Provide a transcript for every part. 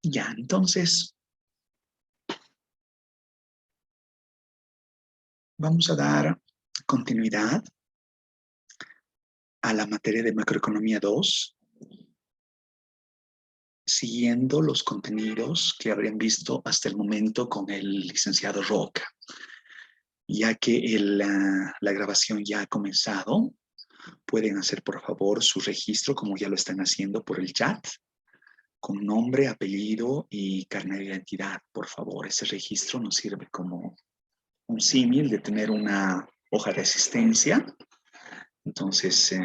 Ya, entonces, vamos a dar continuidad a la materia de macroeconomía 2, siguiendo los contenidos que habrían visto hasta el momento con el licenciado Roca. Ya que la grabación ya ha comenzado, pueden hacer por favor su registro como ya lo están haciendo por el chat, con nombre, apellido y carnet de identidad. Por favor, ese registro nos sirve como un símil de tener una hoja de asistencia. Entonces,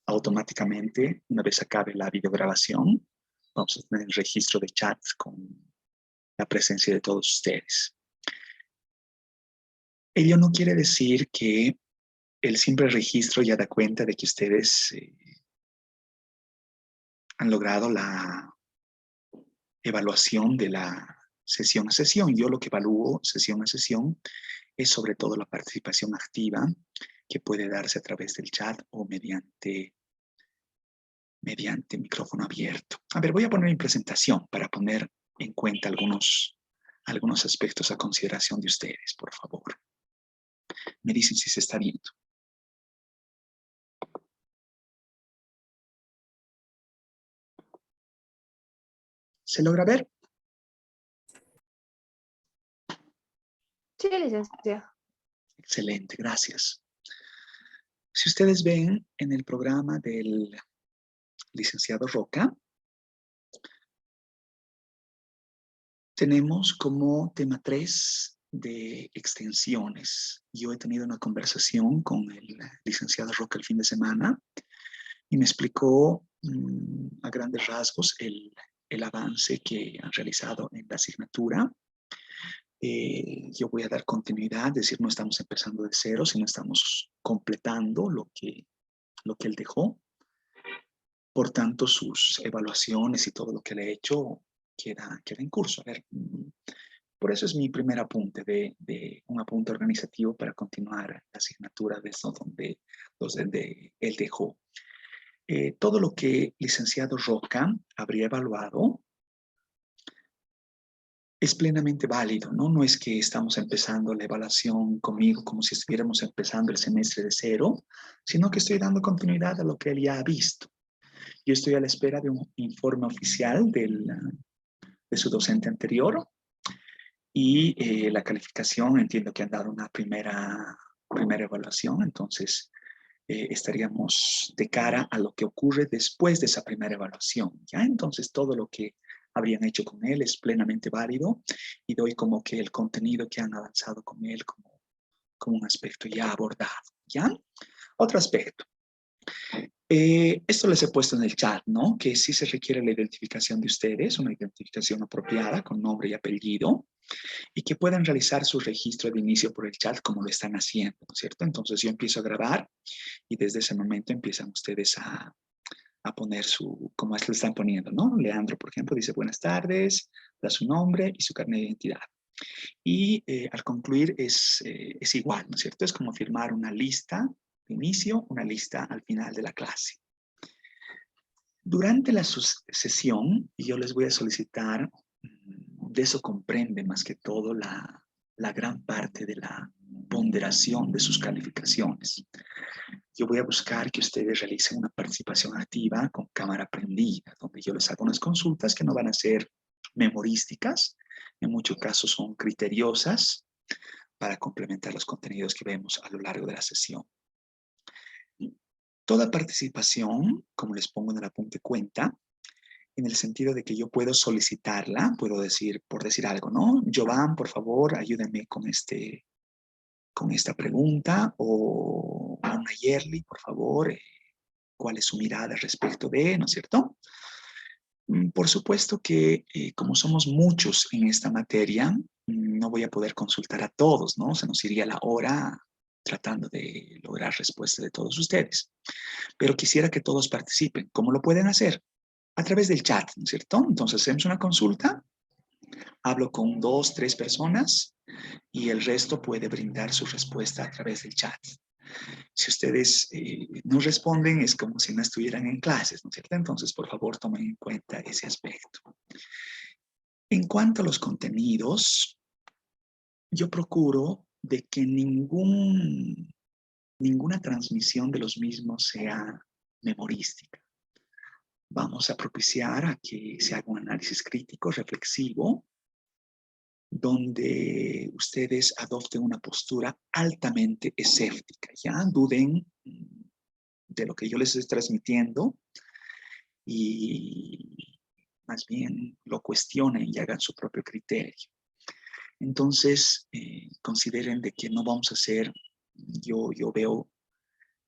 automáticamente, una vez acabe la videograbación, vamos a tener el registro de chat con la presencia de todos ustedes. Ello no quiere decir que el simple registro ya da cuenta de que ustedes han logrado la evaluación de la sesión a sesión. Yo lo que evalúo sesión a sesión es sobre todo la participación activa que puede darse a través del chat o mediante micrófono abierto. A ver, voy a poner mi presentación para poner en cuenta algunos aspectos a consideración de ustedes, por favor. Me dicen si se está viendo. ¿Se logra ver? Sí, licenciado. Excelente, gracias. Si ustedes ven en el programa del licenciado Roca, tenemos como tema 3 de extensiones. Yo he tenido una conversación con el licenciado Roca el fin de semana y me explicó a grandes rasgos el avance que han realizado en la asignatura. Yo voy a dar continuidad, es decir, no estamos empezando de cero, sino estamos completando lo que él dejó. Por tanto, sus evaluaciones y todo lo que le he hecho queda en curso. A ver, por eso es mi primer apunte, de un apunte organizativo para continuar la asignatura de eso donde él dejó. Todo lo que licenciado Roca habría evaluado es plenamente válido, ¿no? No es que estamos empezando la evaluación conmigo como si estuviéramos empezando el semestre de cero, sino que estoy dando continuidad a lo que él ya ha visto. Yo estoy a la espera de un informe oficial de su docente anterior y la calificación, entiendo que han dado una primera evaluación, entonces estaríamos de cara a lo que ocurre después de esa primera evaluación, ¿ya? Entonces todo lo que habrían hecho con él es plenamente válido y doy como que el contenido que han avanzado con él como un aspecto ya abordado, ¿ya? Otro aspecto. Esto les he puesto en el chat, ¿no? Que sí se requiere la identificación de ustedes, una identificación apropiada con nombre y apellido, y que puedan realizar su registro de inicio por el chat como lo están haciendo, ¿no es cierto? Entonces yo empiezo a grabar y desde ese momento empiezan ustedes a poner como es que lo están poniendo, ¿no? Leandro, por ejemplo, dice buenas tardes, da su nombre y su carnet de identidad. Y al concluir es igual, ¿no es cierto? Es como firmar una lista de inicio, una lista al final de la clase. Durante la sesión, yo les voy a solicitar, de eso comprende más que todo la gran parte de la ponderación de sus calificaciones. Yo voy a buscar que ustedes realicen una participación activa con cámara prendida, donde yo les hago unas consultas que no van a ser memorísticas, en muchos casos son criteriosas para complementar los contenidos que vemos a lo largo de la sesión. Toda participación, como les pongo en el apunte, cuenta, en el sentido de que yo puedo solicitarla, puedo decir, por decir algo, ¿no? Jovan, por favor, ayúdame con esta pregunta, o Ana Yerli, por favor, cuál es su mirada respecto de, ¿no es cierto? Por supuesto que como somos muchos en esta materia, no voy a poder consultar a todos, ¿no? Se nos iría la hora tratando de lograr respuestas de todos ustedes. Pero quisiera que todos participen. ¿Cómo lo pueden hacer? A través del chat, ¿no es cierto? Entonces hacemos una consulta, hablo con 2, 3 personas y el resto puede brindar su respuesta a través del chat. Si ustedes no responden, es como si no estuvieran en clases, ¿no es cierto? Entonces, por favor, tomen en cuenta ese aspecto. En cuanto a los contenidos, yo procuro de que ninguna transmisión de los mismos sea memorística. Vamos a propiciar a que se haga un análisis crítico, reflexivo, donde ustedes adopten una postura altamente escéptica. Ya duden de lo que yo les estoy transmitiendo y más bien lo cuestionen y hagan su propio criterio. Entonces, consideren de que no vamos a hacer, yo veo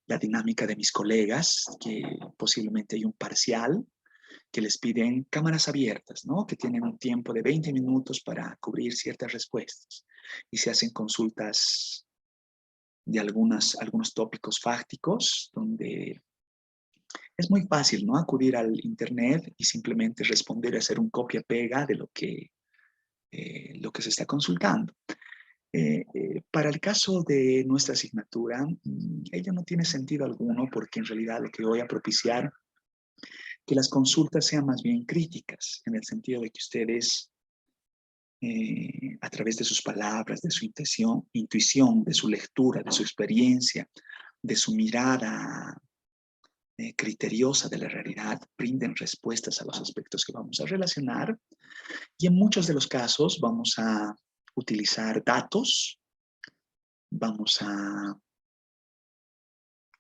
la dinámica de mis colegas, que posiblemente hay un parcial, que les piden cámaras abiertas, ¿no? Que tienen un tiempo de 20 minutos para cubrir ciertas respuestas y se hacen consultas de algunos tópicos fácticos donde es muy fácil, ¿no? Acudir al internet y simplemente responder y hacer un copia-pega de lo que se está consultando. Para el caso de nuestra asignatura, ello no tiene sentido alguno porque en realidad lo que voy a propiciar que las consultas sean más bien críticas, en el sentido de que ustedes, a través de sus palabras, de su intuición, de su lectura, de su experiencia, de su mirada criteriosa de la realidad, brinden respuestas a los aspectos que vamos a relacionar. Y en muchos de los casos vamos a utilizar datos, vamos a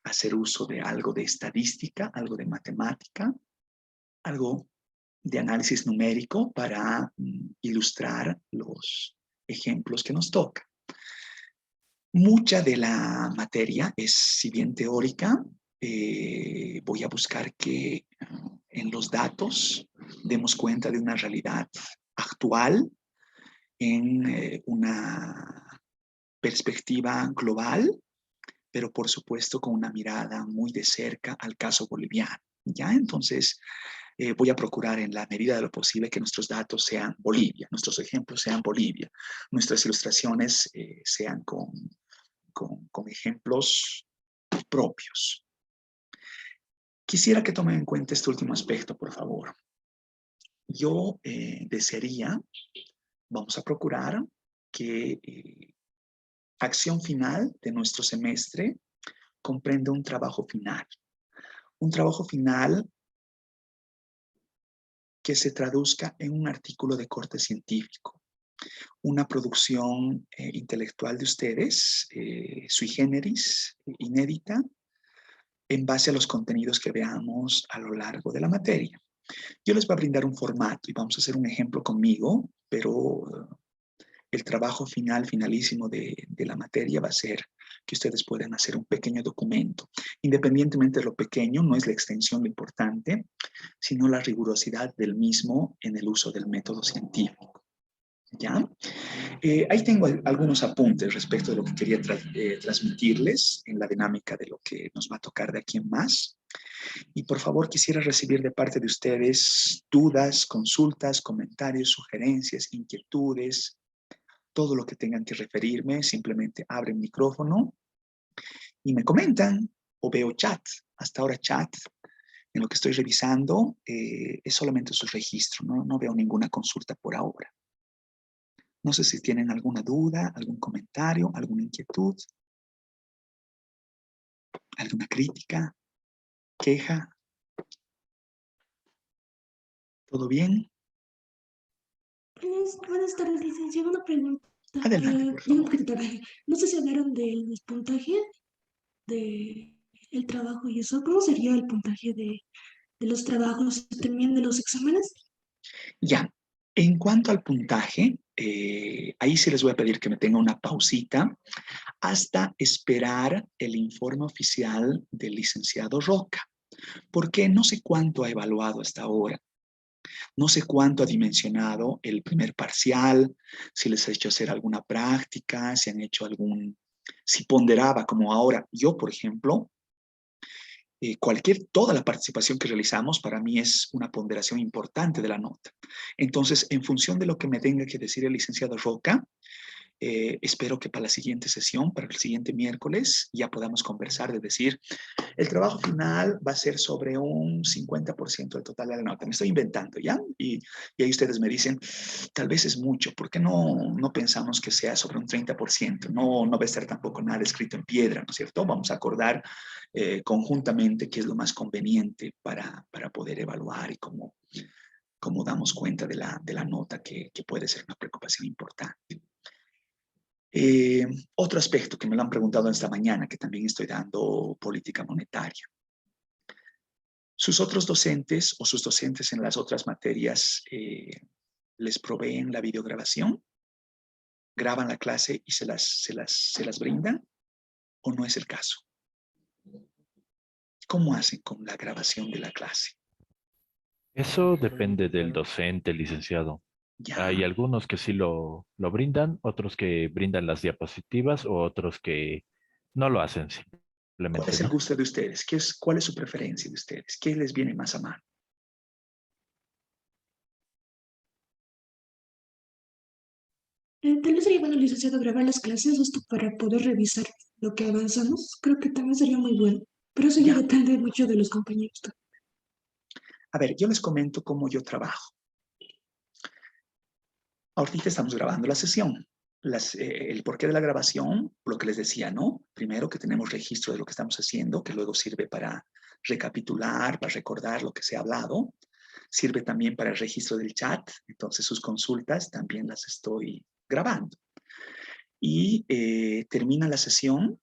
hacer uso de algo de estadística, algo de matemática, algo de análisis numérico para ilustrar los ejemplos que nos toca. Mucha de la materia es, si bien teórica, voy a buscar que en los datos demos cuenta de una realidad actual en una perspectiva global, pero por supuesto con una mirada muy de cerca al caso boliviano. ¿Ya? Entonces, voy a procurar en la medida de lo posible que nuestros datos sean Bolivia, nuestros ejemplos sean Bolivia, nuestras ilustraciones sean con ejemplos propios. Quisiera que tomen en cuenta este último aspecto, por favor. Yo desearía, vamos a procurar que acción final de nuestro semestre comprenda un trabajo final. Un trabajo final que se traduzca en un artículo de corte científico, una producción intelectual de ustedes, sui generis, inédita, en base a los contenidos que veamos a lo largo de la materia. Yo les voy a brindar un formato y vamos a hacer un ejemplo conmigo, pero el trabajo finalísimo de la materia va a ser que ustedes puedan hacer un pequeño documento. Independientemente de lo pequeño, no es la extensión lo importante, sino la rigurosidad del mismo en el uso del método científico. ¿Ya? Ahí tengo algunos apuntes respecto de lo que quería transmitirles en la dinámica de lo que nos va a tocar de aquí en más. Y por favor quisiera recibir de parte de ustedes dudas, consultas, comentarios, sugerencias, inquietudes, todo lo que tengan que referirme. Simplemente abren micrófono y me comentan o veo chat. Hasta ahora chat, en lo que estoy revisando, es solamente su registro, no veo ninguna consulta por ahora. No sé si tienen alguna duda, algún comentario, alguna inquietud, alguna crítica, queja. ¿Todo bien? Buenas tardes, licenciado. Una pregunta. Adelante, por Digo, favor. no sé si hablaron del puntaje de el trabajo y eso. ¿Cómo sería el puntaje de los trabajos también de los exámenes? Ya, en cuanto al puntaje, ahí sí les voy a pedir que me tenga una pausita hasta esperar el informe oficial del licenciado Roca, porque no sé cuánto ha evaluado hasta ahora. No sé cuánto ha dimensionado el primer parcial, si les ha hecho hacer alguna práctica, si han hecho si ponderaba como ahora. Yo, por ejemplo, toda la participación que realizamos para mí es una ponderación importante de la nota. Entonces, en función de lo que me tenga que decir el licenciado Roca, Espero que para la siguiente sesión, para el siguiente miércoles, ya podamos conversar de decir, el trabajo final va a ser sobre un 50% del total de la nota. Me estoy inventando, ¿ya? Y ahí ustedes me dicen, tal vez es mucho, ¿por qué no pensamos que sea sobre un 30%? No va a estar tampoco nada escrito en piedra, ¿no es cierto? Vamos a acordar conjuntamente qué es lo más conveniente para poder evaluar y cómo damos cuenta de la nota que puede ser una preocupación importante. Otro aspecto que me lo han preguntado esta mañana, que también estoy dando política monetaria. ¿Sus otros docentes o sus docentes en las otras materias les proveen la videograbación? ¿Graban la clase y se las brindan? ¿O no es el caso? ¿Cómo hacen con la grabación de la clase? Eso depende del docente, licenciado. Hay Ya. algunos que sí lo brindan, otros que brindan las diapositivas o otros que no lo hacen ¿Cuál simplemente, es el ¿no? gusto de ustedes? ¿Cuál es su preferencia de ustedes? ¿Qué les viene más a mano? Tal vez sería bueno, licenciado, grabar las clases justo para poder revisar lo que avanzamos. Creo que también sería muy bueno. Pero eso ya Ya. depende mucho de los compañeros. A ver, yo les comento cómo yo trabajo. Ahorita estamos grabando la sesión. El porqué de la grabación, lo que les decía, ¿no? Primero que tenemos registro de lo que estamos haciendo, que luego sirve para recapitular, para recordar lo que se ha hablado. Sirve también para el registro del chat, entonces sus consultas también las estoy grabando. Y termina la sesión.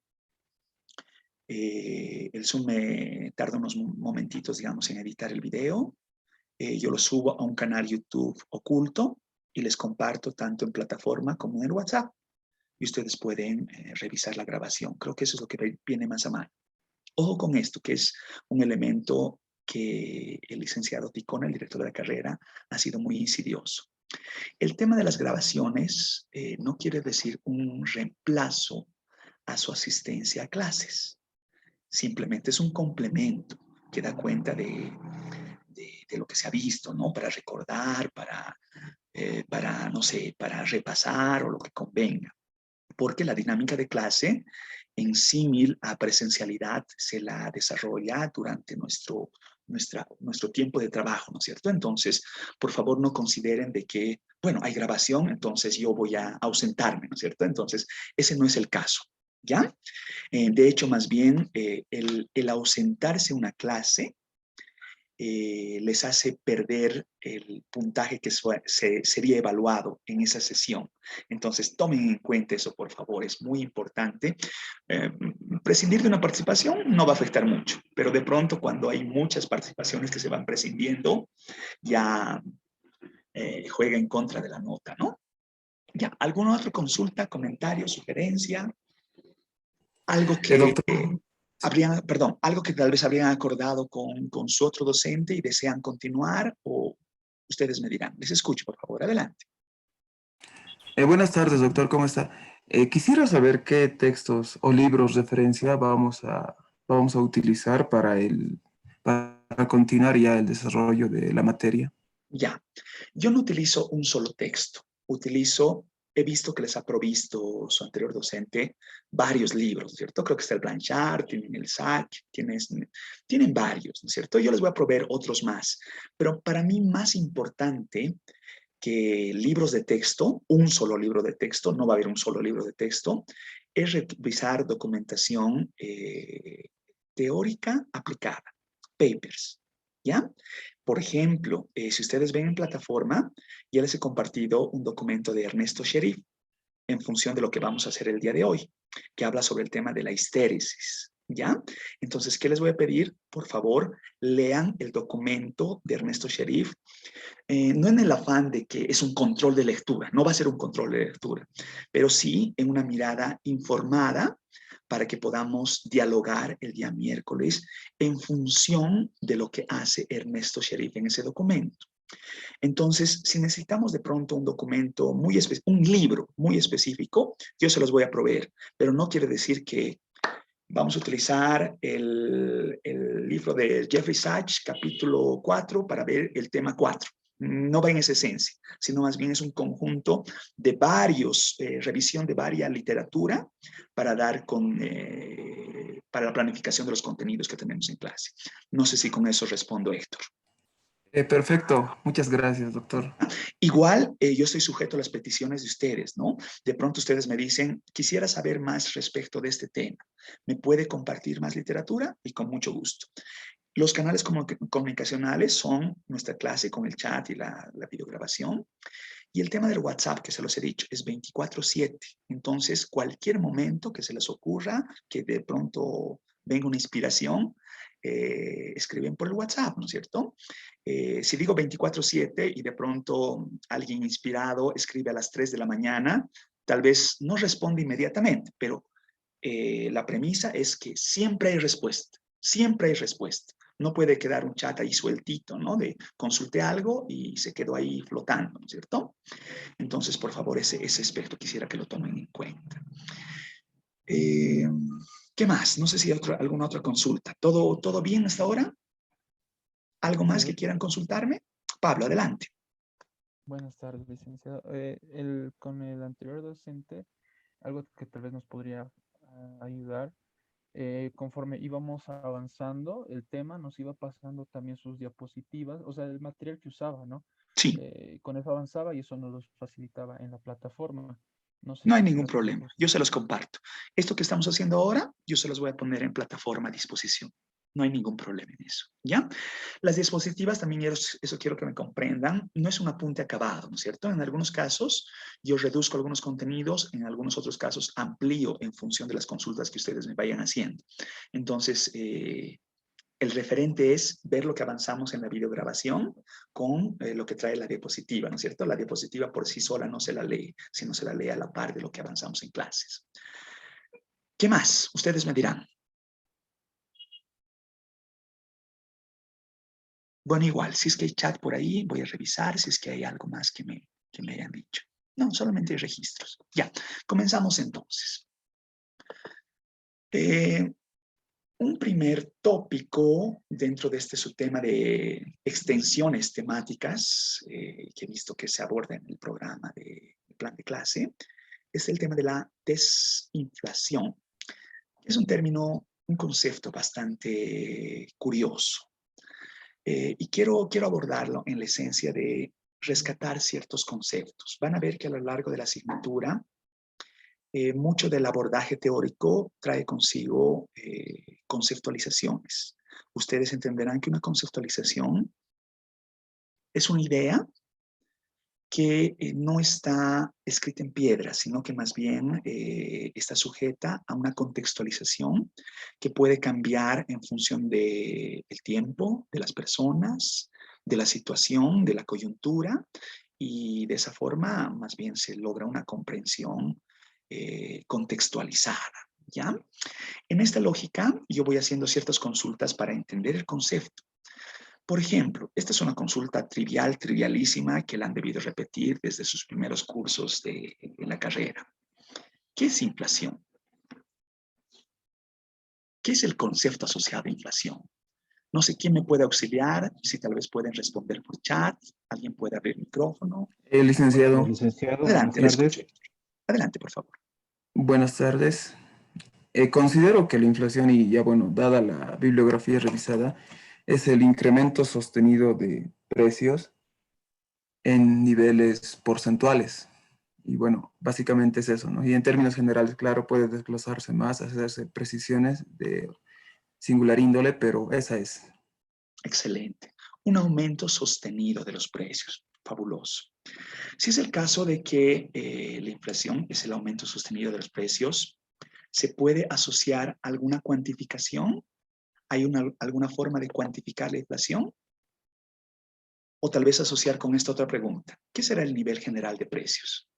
El Zoom me tarda unos momentitos, digamos, en editar el video. Yo lo subo a un canal YouTube oculto y les comparto tanto en plataforma como en el WhatsApp. Y ustedes pueden revisar la grabación. Creo que eso es lo que viene más a mano. Ojo con esto, que es un elemento que el licenciado Ticona, el director de la carrera, ha sido muy insidioso. El tema de las grabaciones no quiere decir un reemplazo a su asistencia a clases. Simplemente es un complemento que da cuenta de lo que se ha visto, ¿no? Para recordar, no sé, para repasar o lo que convenga. Porque la dinámica de clase en símil a presencialidad se la desarrolla durante nuestro tiempo de trabajo, ¿no es cierto? Entonces, por favor, no consideren de que, bueno, hay grabación, entonces yo voy a ausentarme, ¿no es cierto? Entonces, ese no es el caso, ¿ya? De hecho, más bien, el ausentarse una clase les hace perder el puntaje que sería evaluado en esa sesión. Entonces, tomen en cuenta eso, por favor, es muy importante. Prescindir de una participación no va a afectar mucho, pero de pronto cuando hay muchas participaciones que se van prescindiendo, ya juega en contra de la nota, ¿no? Ya, ¿alguna otra consulta, comentario, sugerencia? Algo que Doctor, algo que tal vez habrían acordado con su otro docente y desean continuar, o ustedes me dirán. Les escucho, por favor, adelante. Buenas tardes, doctor, ¿cómo está? Quisiera saber qué textos o libros referencia vamos a utilizar para continuar ya el desarrollo de la materia. Ya, yo no utilizo un solo texto, he visto que les ha provisto su anterior docente varios libros, ¿cierto? Creo que está el Blanchard, tienen el SAC, tienen varios, ¿no es cierto? Yo les voy a proveer otros más, pero para mí más importante que libros de texto, un solo libro de texto, no va a haber un solo libro de texto, es revisar documentación teórica aplicada, papers, ¿ya? Por ejemplo, si ustedes ven en plataforma, ya les he compartido un documento de Ernesto Sherif en función de lo que vamos a hacer el día de hoy, que habla sobre el tema de la histéresis, ¿ya? Entonces, ¿qué les voy a pedir? Por favor, lean el documento de Ernesto Sherif, no en el afán de que es un control de lectura, no va a ser un control de lectura, pero sí en una mirada informada para que podamos dialogar el día miércoles en función de lo que hace Ernesto Sherif en ese documento. Entonces, si necesitamos de pronto un documento un libro muy específico, yo se los voy a proveer, pero no quiere decir que vamos a utilizar el libro de Jeffrey Sachs, capítulo 4, para ver el tema 4. No va en esa esencia, sino más bien es un conjunto de revisión de varias literatura para para la planificación de los contenidos que tenemos en clase. No sé si con eso respondo, Héctor. Perfecto, muchas gracias, doctor. Igual, yo estoy sujeto a las peticiones de ustedes, ¿no? De pronto ustedes me dicen, quisiera saber más respecto de este tema. ¿Me puede compartir más literatura? Y con mucho gusto. Los canales comunicacionales son nuestra clase con el chat y la videograbación. Y el tema del WhatsApp, que se los he dicho, es 24/7. Entonces, cualquier momento que se les ocurra, que de pronto venga una inspiración, escriben por el WhatsApp, ¿no es cierto? Si digo 24/7 y de pronto alguien inspirado escribe a las 3 de la mañana, tal vez no responde inmediatamente, pero la premisa es que siempre hay respuesta, siempre hay respuesta. No puede quedar un chat ahí sueltito, ¿no? De consulté algo y se quedó ahí flotando, ¿no es cierto? Entonces, por favor, ese aspecto quisiera que lo tomen en cuenta. ¿Qué más? No sé si hay alguna otra consulta. ¿Todo bien hasta ahora? ¿Algo más que quieran consultarme? Pablo, adelante. Buenas tardes, licenciado. Con el anterior docente, algo que tal vez nos podría ayudar, conforme íbamos avanzando, el tema nos iba pasando también sus diapositivas, o sea, el material que usaba, ¿no? Sí, Con eso avanzaba y eso nos lo facilitaba en la plataforma. No sé no hay si ningún será también problema. Yo se posible. los comparto. Esto que estamos haciendo ahora, yo se los voy a poner en plataforma a disposición. No hay ningún problema en eso, ¿ya? Las diapositivas también, eso quiero que me comprendan, no es un apunte acabado, ¿no es cierto? En algunos casos yo reduzco algunos contenidos, en algunos otros casos amplío en función de las consultas que ustedes me vayan haciendo. Entonces, el referente es ver lo que avanzamos en la videograbación con lo que trae la diapositiva, ¿no es cierto? La diapositiva por sí sola no se la lee, sino se la lee a la par de lo que avanzamos en clases. ¿Qué más? Ustedes me dirán. Bueno, igual, si es que hay chat por ahí, voy a revisar si es que hay algo más que me hayan dicho. No, solamente hay registros. Ya, comenzamos entonces. Un primer tópico dentro de este subtema de extensiones temáticas que he visto que se aborda en el programa de plan de clase es el tema de la desinflación. Es un término, un concepto bastante curioso y quiero abordarlo en la esencia de rescatar ciertos conceptos. Van a ver que a lo largo de la asignatura mucho del abordaje teórico trae consigo conceptualizaciones. Ustedes entenderán que una conceptualización es una idea que no está escrita en piedra, sino que más bien está sujeta a una contextualización que puede cambiar en función del tiempo, de las personas, de la situación, de la coyuntura, y de esa forma más bien se logra una comprensión contextualizada, ¿ya? En esta lógica, yo voy haciendo ciertas consultas para entender el concepto. Por ejemplo, esta es una consulta trivial, trivialísima, que la han debido repetir desde sus primeros cursos en la carrera. ¿Qué es inflación? ¿Qué es el concepto asociado a inflación? No sé quién me puede auxiliar, si tal vez pueden responder por chat, alguien puede abrir el micrófono. Licenciado, Licenciado, buenas Adelante, le escucho. tardes. Adelante, por favor. buenas tardes. Considero que la inflación, y ya bueno, dada la bibliografía revisada, es el incremento sostenido de precios en niveles porcentuales. Y bueno, básicamente es eso, ¿no? Y en términos generales, claro, puede desglosarse más, hacerse precisiones de singular índole, pero esa es. Excelente. Un aumento sostenido de los precios. Fabuloso. Si es el caso de que la inflación es el aumento sostenido de los precios, ¿se puede asociar alguna cuantificación? ¿Hay alguna forma de cuantificar la inflación? O tal vez asociar con esta otra pregunta. ¿Qué será el nivel general de precios?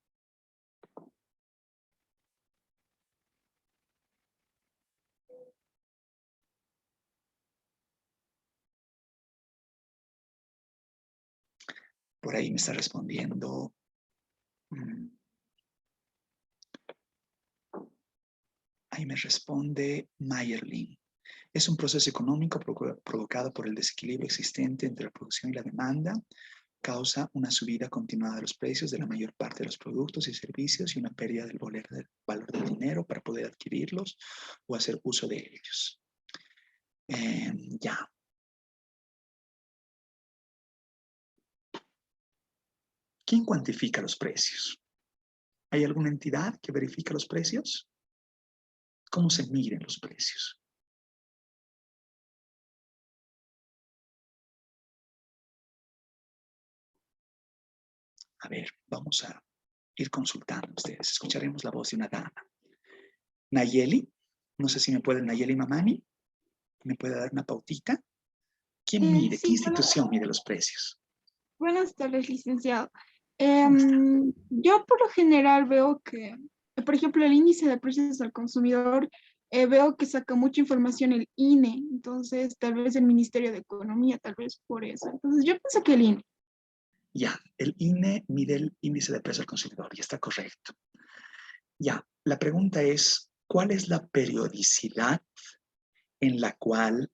Por ahí me está respondiendo. Ahí me responde Mayerlin. Es un proceso económico provocado por el desequilibrio existente entre la producción y la demanda, causa una subida continuada de los precios de la mayor parte de los productos y servicios y una pérdida del valor del dinero para poder adquirirlos o hacer uso de ellos. Ya. ¿Quién cuantifica los precios? ¿Hay alguna entidad que verifica los precios? ¿Cómo se miden los precios? A ver, vamos a ir consultando ustedes. Escucharemos la voz de una dama. Nayeli, no sé si me puede, Nayeli Mamani, ¿me puede dar una pautita? ¿Quién mide? ¿Qué Sí, institución mide los precios? buenas tardes, licenciado. ¿Cómo está? Yo por lo general veo que, por ejemplo, el índice de precios al consumidor, veo que saca mucha información el INE, entonces tal vez el Ministerio de Economía, tal vez por eso. Entonces yo pienso que el INE. Ya, el INE mide el índice de precio al consumidor y está correcto. Ya, la pregunta es, ¿cuál es la periodicidad en la cual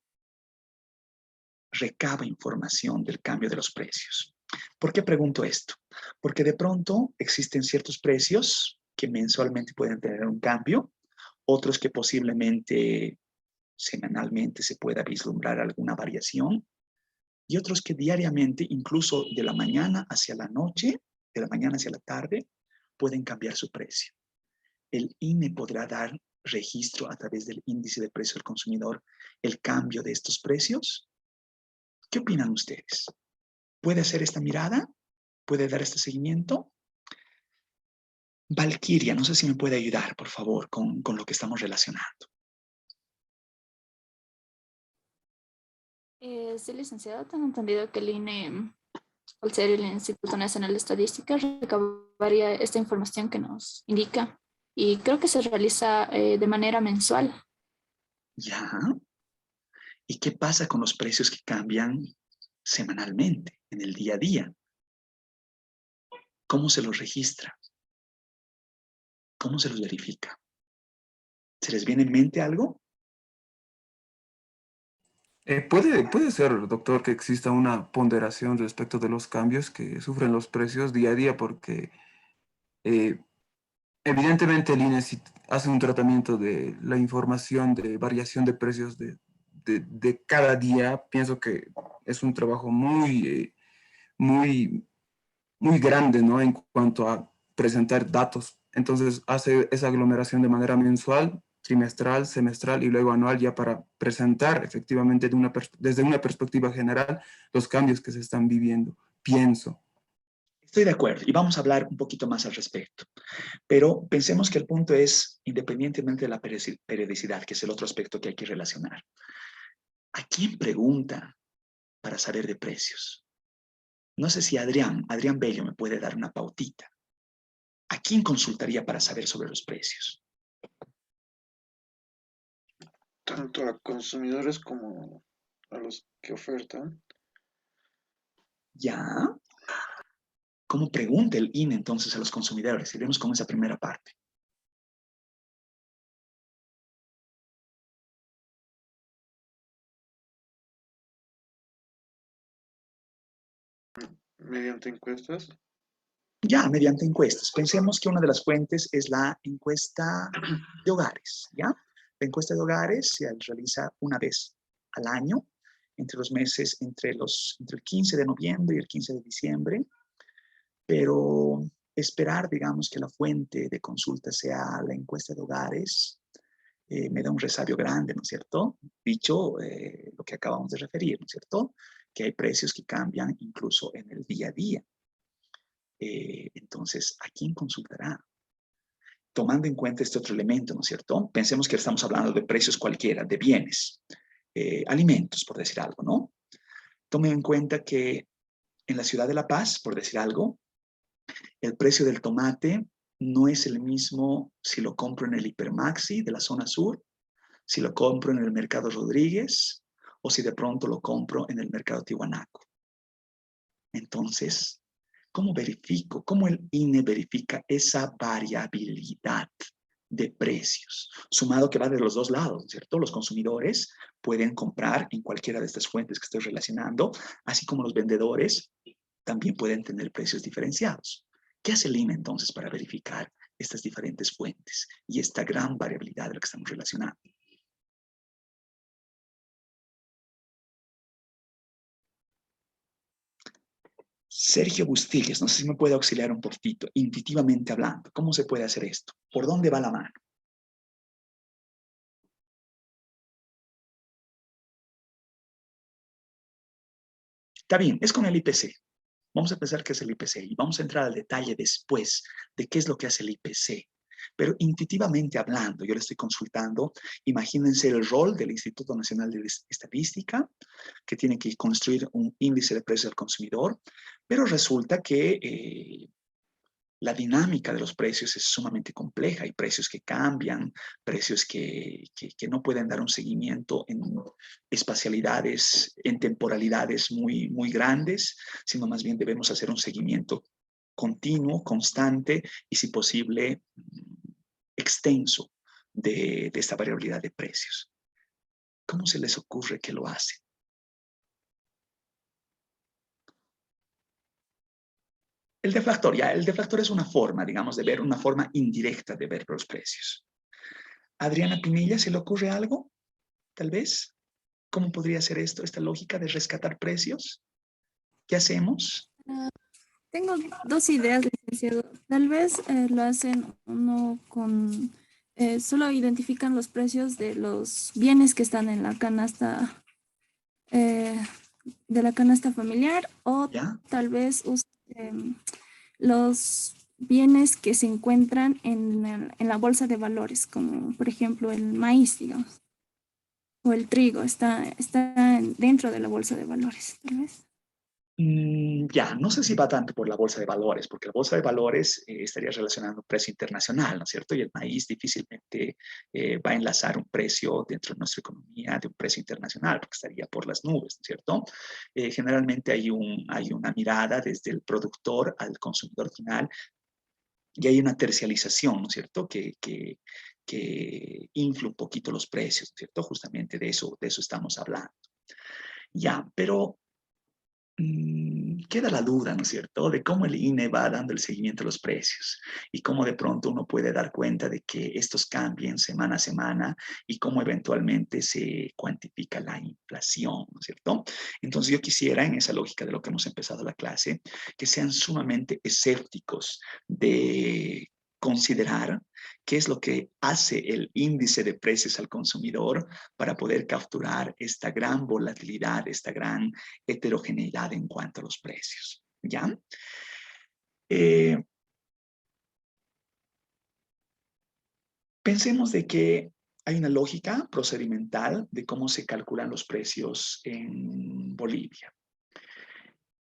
recaba información del cambio de los precios? ¿Por qué pregunto esto? Porque de pronto existen ciertos precios que mensualmente pueden tener un cambio, otros que posiblemente semanalmente se pueda vislumbrar alguna variación y otros que diariamente, incluso de la mañana hacia la noche, de la mañana hacia la tarde, pueden cambiar su precio. El INE podrá dar registro a través del índice de precio del consumidor el cambio de estos precios. ¿Qué opinan ustedes? ¿Puede hacer esta mirada? ¿Puede dar este seguimiento? Valquiria, no sé si me puede ayudar, por favor, con lo que estamos relacionando. Sí, licenciado, tengo entendido que el INE, al ser el Instituto Nacional de Estadística, recabaría esta información que nos indica y creo que se realiza de manera mensual. ¿Ya? ¿Y qué pasa con los precios que cambian semanalmente, en el día a día? ¿Cómo se los registra? ¿Cómo se los verifica? ¿Se les viene en mente algo? Puede ser, doctor, que exista una ponderación respecto de los cambios que sufren los precios día a día, porque eh, evidentemente el INE sí hace un tratamiento de la información de variación de precios de cada día. Pienso que es un trabajo muy, muy grande, ¿no? En cuanto a presentar datos. Entonces hace esa aglomeración de manera mensual, trimestral, semestral y luego anual, ya para presentar efectivamente desde una perspectiva general los cambios que se están viviendo. Pienso. Estoy de acuerdo y vamos a hablar un poquito más al respecto. Pero pensemos que el punto es, independientemente de la periodicidad, que es el otro aspecto que hay que relacionar. ¿A quién pregunta para saber de precios? No sé si Adrián Bello me puede dar una pautita. ¿A quién consultaría para saber sobre los precios? Tanto a consumidores como a los que ofertan. ¿Ya? ¿Cómo pregunta el INE entonces a los consumidores? Iremos con esa primera parte. Mediante encuestas. Ya, mediante encuestas. Pensemos que una de las fuentes es la encuesta de hogares, ¿ya? La encuesta de hogares se realiza una vez al año, entre los meses, entre el 15 de noviembre y el 15 de diciembre, pero esperar, digamos, que la fuente de consulta sea la encuesta de hogares, me da un resabio grande, ¿no es cierto? Dicho lo que acabamos de referir, ¿no es cierto? Que hay precios que cambian incluso en el día a día. Entonces, ¿a quién consultará? Tomando en cuenta este otro elemento, ¿no es cierto? Pensemos que estamos hablando de precios cualquiera, de bienes, alimentos, por decir algo, ¿no? Tomen en cuenta que en la ciudad de La Paz, por decir algo, el precio del tomate no es el mismo si lo compro en el Hipermaxi de la zona sur, si lo compro en el Mercado Rodríguez o si de pronto lo compro en el Mercado Tiwanaku. Entonces, ¿cómo verifico? ¿Cómo el INE verifica esa variabilidad de precios? Sumado que va de los dos lados, ¿cierto? Los consumidores pueden comprar en cualquiera de estas fuentes que estoy relacionando, así como los vendedores también pueden tener precios diferenciados. ¿Qué hace el INE entonces para verificar estas diferentes fuentes y esta gran variabilidad de lo que estamos relacionando? Sergio Bustillos, no sé si me puede auxiliar un poquitito, intuitivamente hablando, ¿cómo se puede hacer esto? ¿Por dónde va la mano? Está bien, es con el IPC. Vamos a pensar qué es el IPC y vamos a entrar al detalle después de qué es lo que hace el IPC. Pero intuitivamente hablando, yo le estoy consultando, imagínense el rol del Instituto Nacional de Estadística, que tiene que construir un índice de precios al consumidor, pero resulta que la dinámica de los precios es sumamente compleja. Hay precios que cambian, precios que no pueden dar un seguimiento en espacialidades, en temporalidades muy, muy grandes, sino más bien debemos hacer un seguimiento continuo, constante y, si posible, extenso de esta variabilidad de precios. ¿Cómo se les ocurre que lo hacen? El deflactor es una forma, digamos, de ver, una forma indirecta de ver los precios. Adriana Pinilla, ¿se le ocurre algo? Tal vez. ¿Cómo podría ser esto, esta lógica de rescatar precios? ¿Qué hacemos? Tengo dos ideas, licenciado. Tal vez lo hacen uno con, solo identifican los precios de los bienes que están en la canasta, de la canasta familiar, o ¿Ya? tal vez los bienes que se encuentran en la bolsa de valores, como por ejemplo el maíz, digamos, o el trigo, está dentro de la bolsa de valores, tal vez. Ya, no sé si va tanto por la bolsa de valores, porque la bolsa de valores estaría relacionando un precio internacional, ¿no es cierto? Y el maíz difícilmente va a enlazar un precio dentro de nuestra economía de un precio internacional, porque estaría por las nubes, ¿no es cierto? Generalmente hay una mirada desde el productor al consumidor final y hay una tercialización, ¿no es cierto? Que infla un poquito los precios, ¿no es cierto? Justamente de eso estamos hablando. Ya, pero queda la duda, ¿no es cierto?, de cómo el INE va dando el seguimiento a los precios y cómo de pronto uno puede dar cuenta de que estos cambien semana a semana y cómo eventualmente se cuantifica la inflación, ¿no es cierto? Entonces yo quisiera, en esa lógica de lo que hemos empezado la clase, que sean sumamente escépticos de considerar qué es lo que hace el índice de precios al consumidor para poder capturar esta gran volatilidad, esta gran heterogeneidad en cuanto a los precios. ¿Ya? Pensemos de que hay una lógica procedimental de cómo se calculan los precios en Bolivia.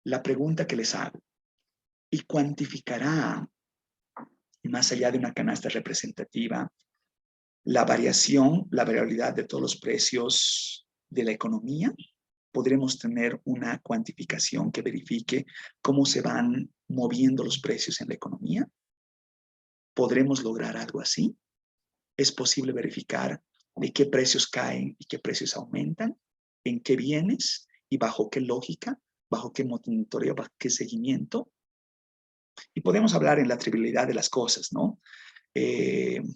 La pregunta que les hago, ¿y cuantificará, más allá de una canasta representativa, la variación, la variabilidad de todos los precios de la economía? ¿Podremos tener una cuantificación que verifique cómo se van moviendo los precios en la economía? ¿Podremos lograr algo así? ¿Es posible verificar de qué precios caen y qué precios aumentan? ¿En qué bienes? ¿Y bajo qué lógica? ¿Bajo qué monitoreo? ¿Bajo qué seguimiento? Y podemos hablar en la trivialidad de las cosas, ¿no? ¿Quién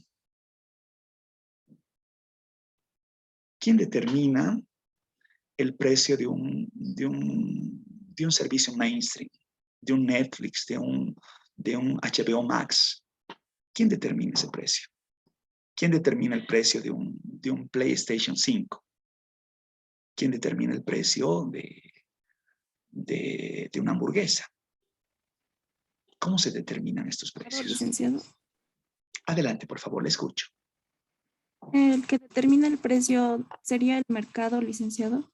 determina el precio de un servicio mainstream, de un Netflix, de un HBO Max? ¿Quién determina ese precio? ¿Quién determina el precio de un PlayStation 5? ¿Quién determina el precio de una hamburguesa? ¿Cómo se determinan estos precios? Licenciado. Adelante, por favor, le escucho. El que determina el precio sería el mercado, licenciado.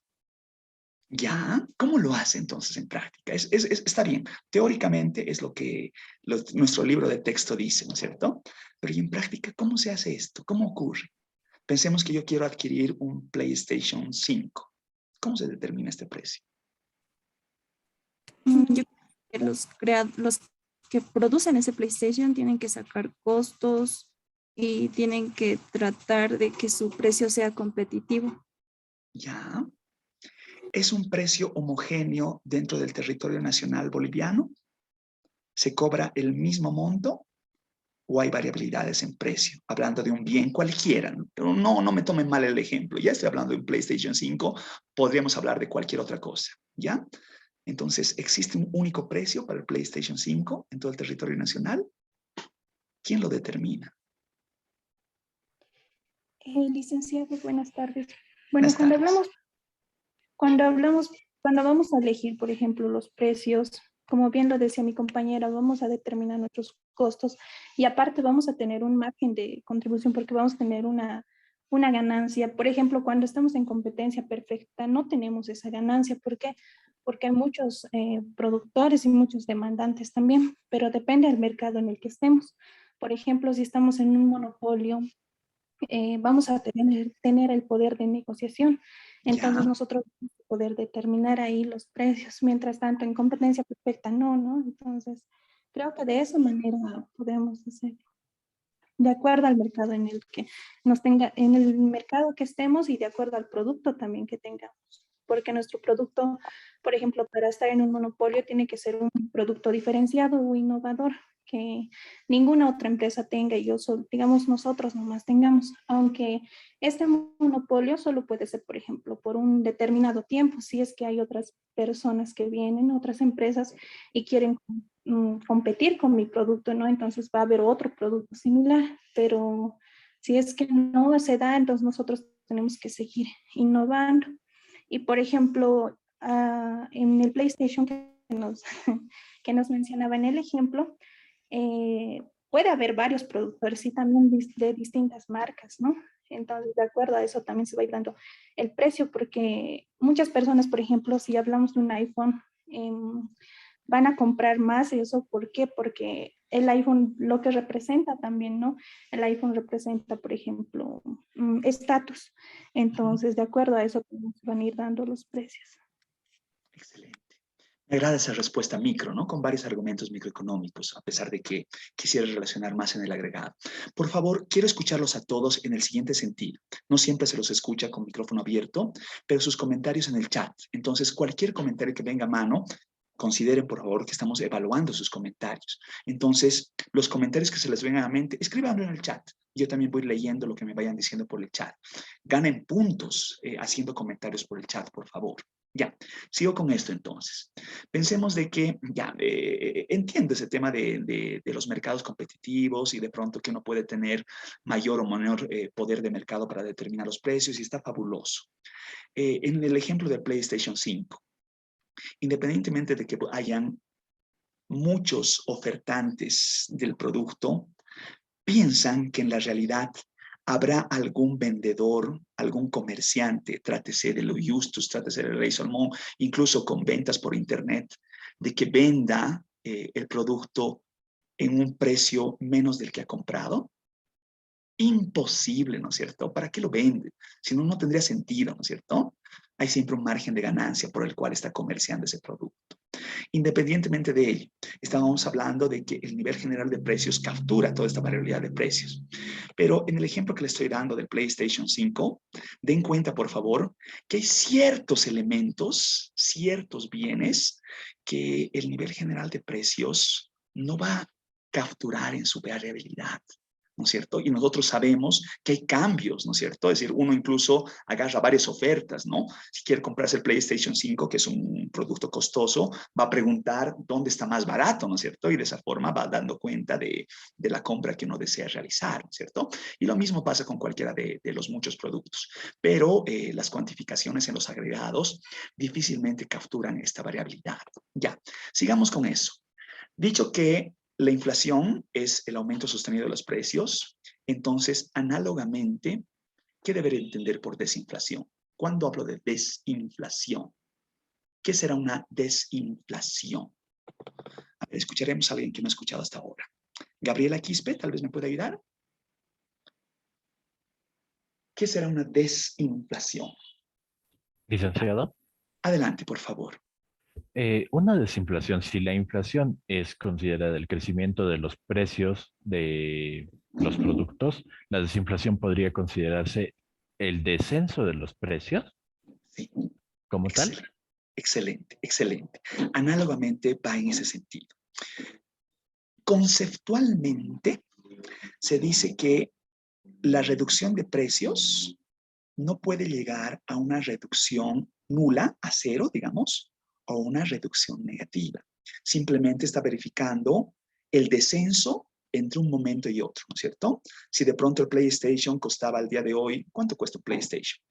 ¿Ya? ¿Cómo lo hace entonces en práctica? Está bien. Teóricamente es lo que nuestro libro de texto dice, ¿no es cierto? Pero ¿y en práctica cómo se hace esto? ¿Cómo ocurre? Pensemos que yo quiero adquirir un PlayStation 5. ¿Cómo se determina este precio? Yo creo que los que producen ese PlayStation tienen que sacar costos y tienen que tratar de que su precio sea competitivo. ¿Ya? ¿Es un precio homogéneo dentro del territorio nacional boliviano? ¿Se cobra el mismo monto o hay variabilidades en precio? Hablando de un bien cualquiera. No me tomen mal el ejemplo. Ya estoy hablando de un PlayStation 5. Podríamos hablar de cualquier otra cosa. ¿Ya? Entonces, ¿existe un único precio para el PlayStation 5 en todo el territorio nacional? ¿Quién lo determina? Licenciado, buenas tardes. Bueno, Buenas tardes. cuando vamos a elegir, por ejemplo, los precios, como bien lo decía mi compañera, vamos a determinar nuestros costos y aparte vamos a tener un margen de contribución porque vamos a tener una ganancia. Por ejemplo, cuando estamos en competencia perfecta, no tenemos esa ganancia. ¿Por qué? Porque hay muchos productores y muchos demandantes también, pero depende del mercado en el que estemos. Por ejemplo, si estamos en un monopolio, vamos a tener el poder de negociación. Entonces Ya. nosotros vamos a poder determinar ahí los precios. Mientras tanto, en competencia perfecta, ¿no? Entonces, creo que de esa manera podemos hacer, de acuerdo al mercado en el que en el mercado que estemos y de acuerdo al producto también que tengamos. Porque nuestro producto, por ejemplo, para estar en un monopolio tiene que ser un producto diferenciado o innovador que ninguna otra empresa tenga y digamos, nosotros nomás tengamos, aunque este monopolio solo puede ser, por ejemplo, por un determinado tiempo, si es que hay otras personas que vienen, otras empresas y quieren competir con mi producto, ¿no? Entonces va a haber otro producto similar, pero si es que no se da, entonces nosotros tenemos que seguir innovando. Y por ejemplo, en el PlayStation que nos mencionaba en el ejemplo, puede haber varios productores y también de distintas marcas, ¿no? Entonces, de acuerdo a eso también se va a ir dando el precio, porque muchas personas, por ejemplo, si hablamos de un iPhone, van a comprar más eso. ¿Por qué? Porque el iPhone lo que representa también, ¿no? El iPhone representa, por ejemplo, estatus. Entonces, de acuerdo a eso van a ir dando los precios. Excelente. Me agrada esa respuesta micro, ¿no? Con varios argumentos microeconómicos, a pesar de que quisiera relacionar más en el agregado. Por favor, quiero escucharlos a todos en el siguiente sentido. No siempre se los escucha con micrófono abierto, pero sus comentarios en el chat. Entonces, cualquier comentario que venga a mano, consideren, por favor, que estamos evaluando sus comentarios. Entonces, los comentarios que se les vengan a mente, escríbanlo en el chat. Yo también voy leyendo lo que me vayan diciendo por el chat. Ganen puntos haciendo comentarios por el chat, por favor. Ya, sigo con esto entonces. Pensemos de que, ya, entiendo ese tema de los mercados competitivos y de pronto que uno puede tener mayor o menor poder de mercado para determinar los precios y está fabuloso. En el ejemplo del PlayStation 5, independientemente de que hayan muchos ofertantes del producto, piensan que en la realidad habrá algún vendedor, algún comerciante, trátese de lo Justus, trátese de Rey Salmón, incluso con ventas por internet, de que venda el producto en un precio menos del que ha comprado. Imposible, ¿no es cierto? ¿Para qué lo vende? Si no, no tendría sentido, ¿no es cierto? Hay siempre un margen de ganancia por el cual está comerciando ese producto. Independientemente de ello, estábamos hablando de que el nivel general de precios captura toda esta variabilidad de precios. Pero en el ejemplo que le estoy dando del PlayStation 5, den cuenta, por favor, que hay ciertos elementos, ciertos bienes que el nivel general de precios no va a capturar en su variabilidad, ¿no es cierto? Y nosotros sabemos que hay cambios, ¿no es cierto? Es decir, uno incluso agarra varias ofertas, ¿no? Si quiere comprarse el PlayStation 5, que es un producto costoso, va a preguntar dónde está más barato, ¿no es cierto? Y de esa forma va dando cuenta de la compra que uno desea realizar, ¿no es cierto? Y lo mismo pasa con cualquiera de los muchos productos. Pero las cuantificaciones en los agregados difícilmente capturan esta variabilidad. Ya, sigamos con eso. Dicho que la inflación es el aumento sostenido de los precios, entonces, análogamente, ¿qué debería entender por desinflación? ¿Cuándo hablo de desinflación? ¿Qué será una desinflación? A ver, escucharemos a alguien que no ha escuchado hasta ahora. Gabriela Quispe, tal vez me pueda ayudar. ¿Qué será una desinflación? Licenciado. Adelante, por favor. Una desinflación, si la inflación es considerada el crecimiento de los precios de los productos, la desinflación podría considerarse el descenso de los precios. Sí. como tal. Excelente, excelente. Análogamente va en ese sentido. Conceptualmente, se dice que la reducción de precios no puede llegar a una reducción nula, a cero, digamos, o una reducción negativa. Simplemente está verificando el descenso entre un momento y otro, ¿no es cierto? Si de pronto el PlayStation costaba al día de hoy, ¿cuánto cuesta un PlayStation?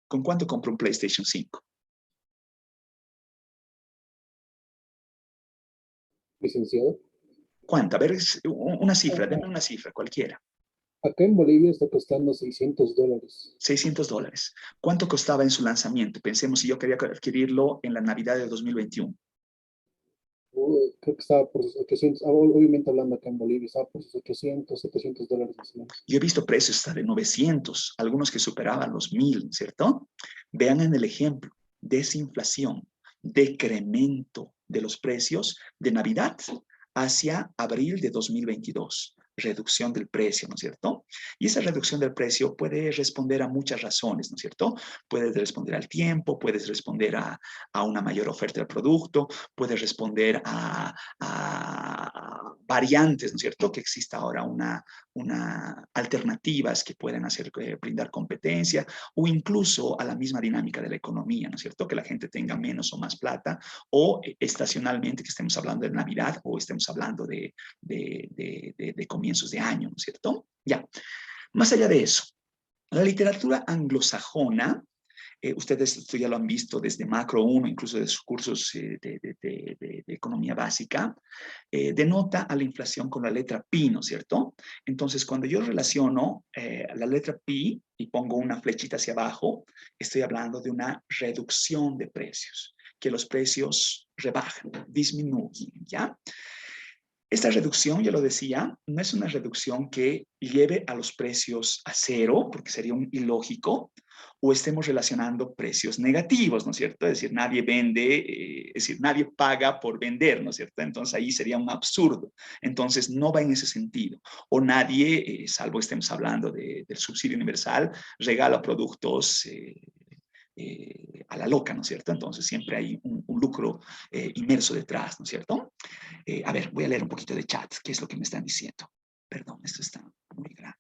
¿Con cuánto compro un PlayStation 5? Licenciado, ¿Cuánto? A ver, una cifra, denme una cifra, cualquiera. acá en Bolivia está costando $600. $600. ¿Cuánto costaba en su lanzamiento? Pensemos si yo quería adquirirlo en la Navidad de 2021. Creo que estaba por sus 800, obviamente hablando acá en Bolivia, estaba por sus $800 más o menos. Yo he visto precios hasta de 900, algunos que superaban los 1000, ¿cierto? Vean en el ejemplo, desinflación, decremento de los precios de Navidad hacia abril de 2022. Reducción del precio, ¿no es cierto? Y esa reducción del precio puede responder a muchas razones, ¿no es cierto? Puedes responder al tiempo, puedes responder a una mayor oferta del producto, puedes responder a variantes, ¿no es cierto? Que exista ahora una alternativas que pueden hacer brindar competencia o incluso a la misma dinámica de la economía, ¿no es cierto? Que la gente tenga menos o más plata o estacionalmente que estemos hablando de Navidad o estemos hablando de comienzos de año, ¿no es cierto? Ya, más allá de eso, la literatura anglosajona, ustedes esto ya lo han visto desde Macro 1, incluso de sus cursos de economía básica, denota a la inflación con la letra pi, ¿no es cierto? Entonces, cuando yo relaciono la letra pi y pongo una flechita hacia abajo, estoy hablando de una reducción de precios, que los precios rebajan, disminuyen, ¿ya? Esta reducción, ya lo decía, no es una reducción que lleve a los precios a cero, porque sería un ilógico, o estemos relacionando precios negativos, ¿no es cierto? Es decir, nadie vende, es decir, nadie paga por vender, ¿no es cierto? Entonces ahí sería un absurdo. Entonces no va en ese sentido. O nadie, salvo estemos hablando del subsidio universal, regala productos a la loca, ¿no es cierto? Entonces siempre hay un lucro inmerso detrás, ¿no es cierto? A ver, voy a leer un poquito de chat, qué es lo que me están diciendo. Perdón, esto está muy grande.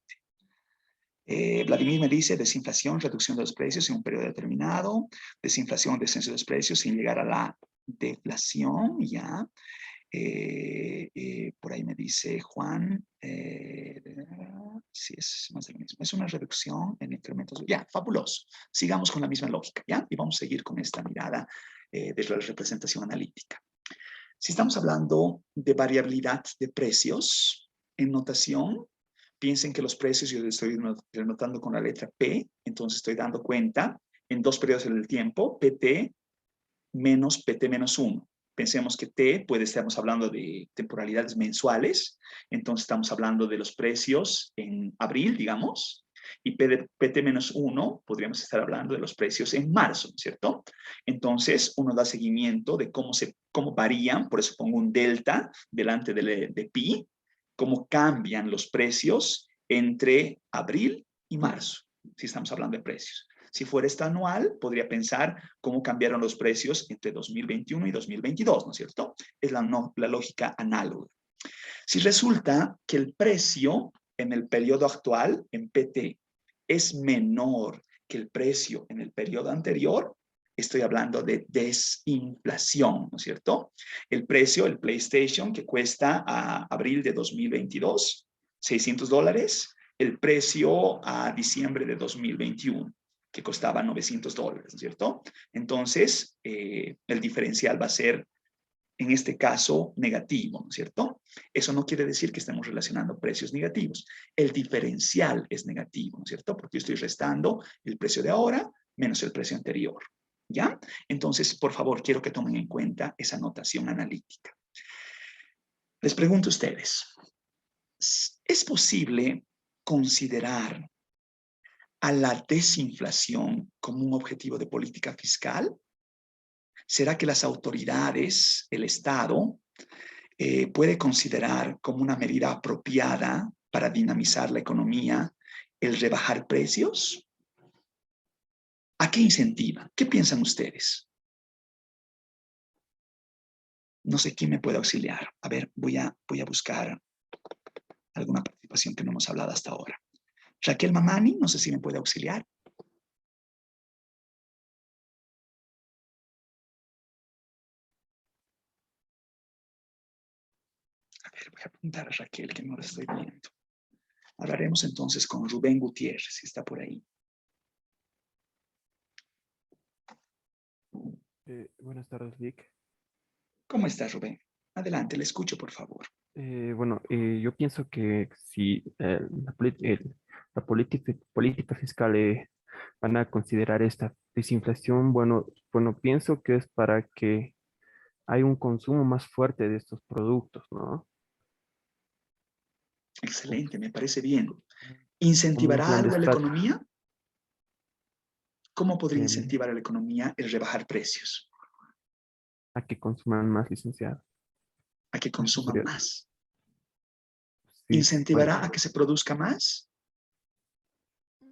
Vladimir me dice desinflación, reducción de los precios en un periodo determinado, desinflación, descenso de los precios sin llegar a la deflación, ya. Por ahí me dice Juan, sí, es más de lo mismo. Es una reducción en incrementos. Ya, fabuloso. Sigamos con la misma lógica, ¿ya? Y vamos a seguir con esta mirada de la representación analítica. Si estamos hablando de variabilidad de precios en notación, piensen que los precios yo estoy denotando con la letra P, entonces estoy dando cuenta en dos periodos del tiempo, PT menos PT menos 1. Pensemos que T estamos hablando de temporalidades mensuales, entonces estamos hablando de los precios en abril, digamos, y PT menos 1 podríamos estar hablando de los precios en marzo, ¿cierto? Entonces uno da seguimiento de cómo varían, por eso pongo un delta delante de pi, cómo cambian los precios entre abril y marzo, si estamos hablando de precios. Si fuera esta anual, podría pensar cómo cambiaron los precios entre 2021 y 2022, ¿no es cierto? Es la lógica análoga. Si resulta que el precio en el periodo actual, en PT, es menor que el precio en el periodo anterior, estoy hablando de desinflación, ¿no es cierto? El precio, el PlayStation, que cuesta a abril de 2022, $600, el precio a diciembre de 2021, que costaba $900, ¿no es cierto? Entonces, el diferencial va a ser, en este caso, negativo, ¿no es cierto? Eso no quiere decir que estemos relacionando precios negativos. El diferencial es negativo, ¿no es cierto? Porque yo estoy restando el precio de ahora menos el precio anterior, ¿ya? Entonces, por favor, quiero que tomen en cuenta esa notación analítica. Les pregunto a ustedes, ¿es posible considerar a la desinflación como un objetivo de política fiscal? ¿Será que las autoridades, el Estado, puede considerar como una medida apropiada para dinamizar la economía el rebajar precios? ¿A qué incentiva? ¿Qué piensan ustedes? No sé quién me puede auxiliar. A ver, voy a buscar alguna participación que no hemos hablado hasta ahora. Raquel Mamani, no sé si me puede auxiliar. A ver, voy a apuntar a Raquel, que no la estoy viendo. Hablaremos entonces con Rubén Gutiérrez, si está por ahí. Buenas tardes, Vic. ¿Cómo está, Rubén? Adelante, le escucho, por favor. Yo pienso que si la política fiscal van a considerar esta desinflación, pienso que es para que hay un consumo más fuerte de estos productos, ¿no? Excelente, me parece bien. Como un ¿Incentivará plan de algo a la estrategia. economía? ¿Cómo podría incentivar a la economía el rebajar precios? A que consuman más, licenciado. A que Eso consuman sería- más. Sí, ¿Incentivará a que se produzca más?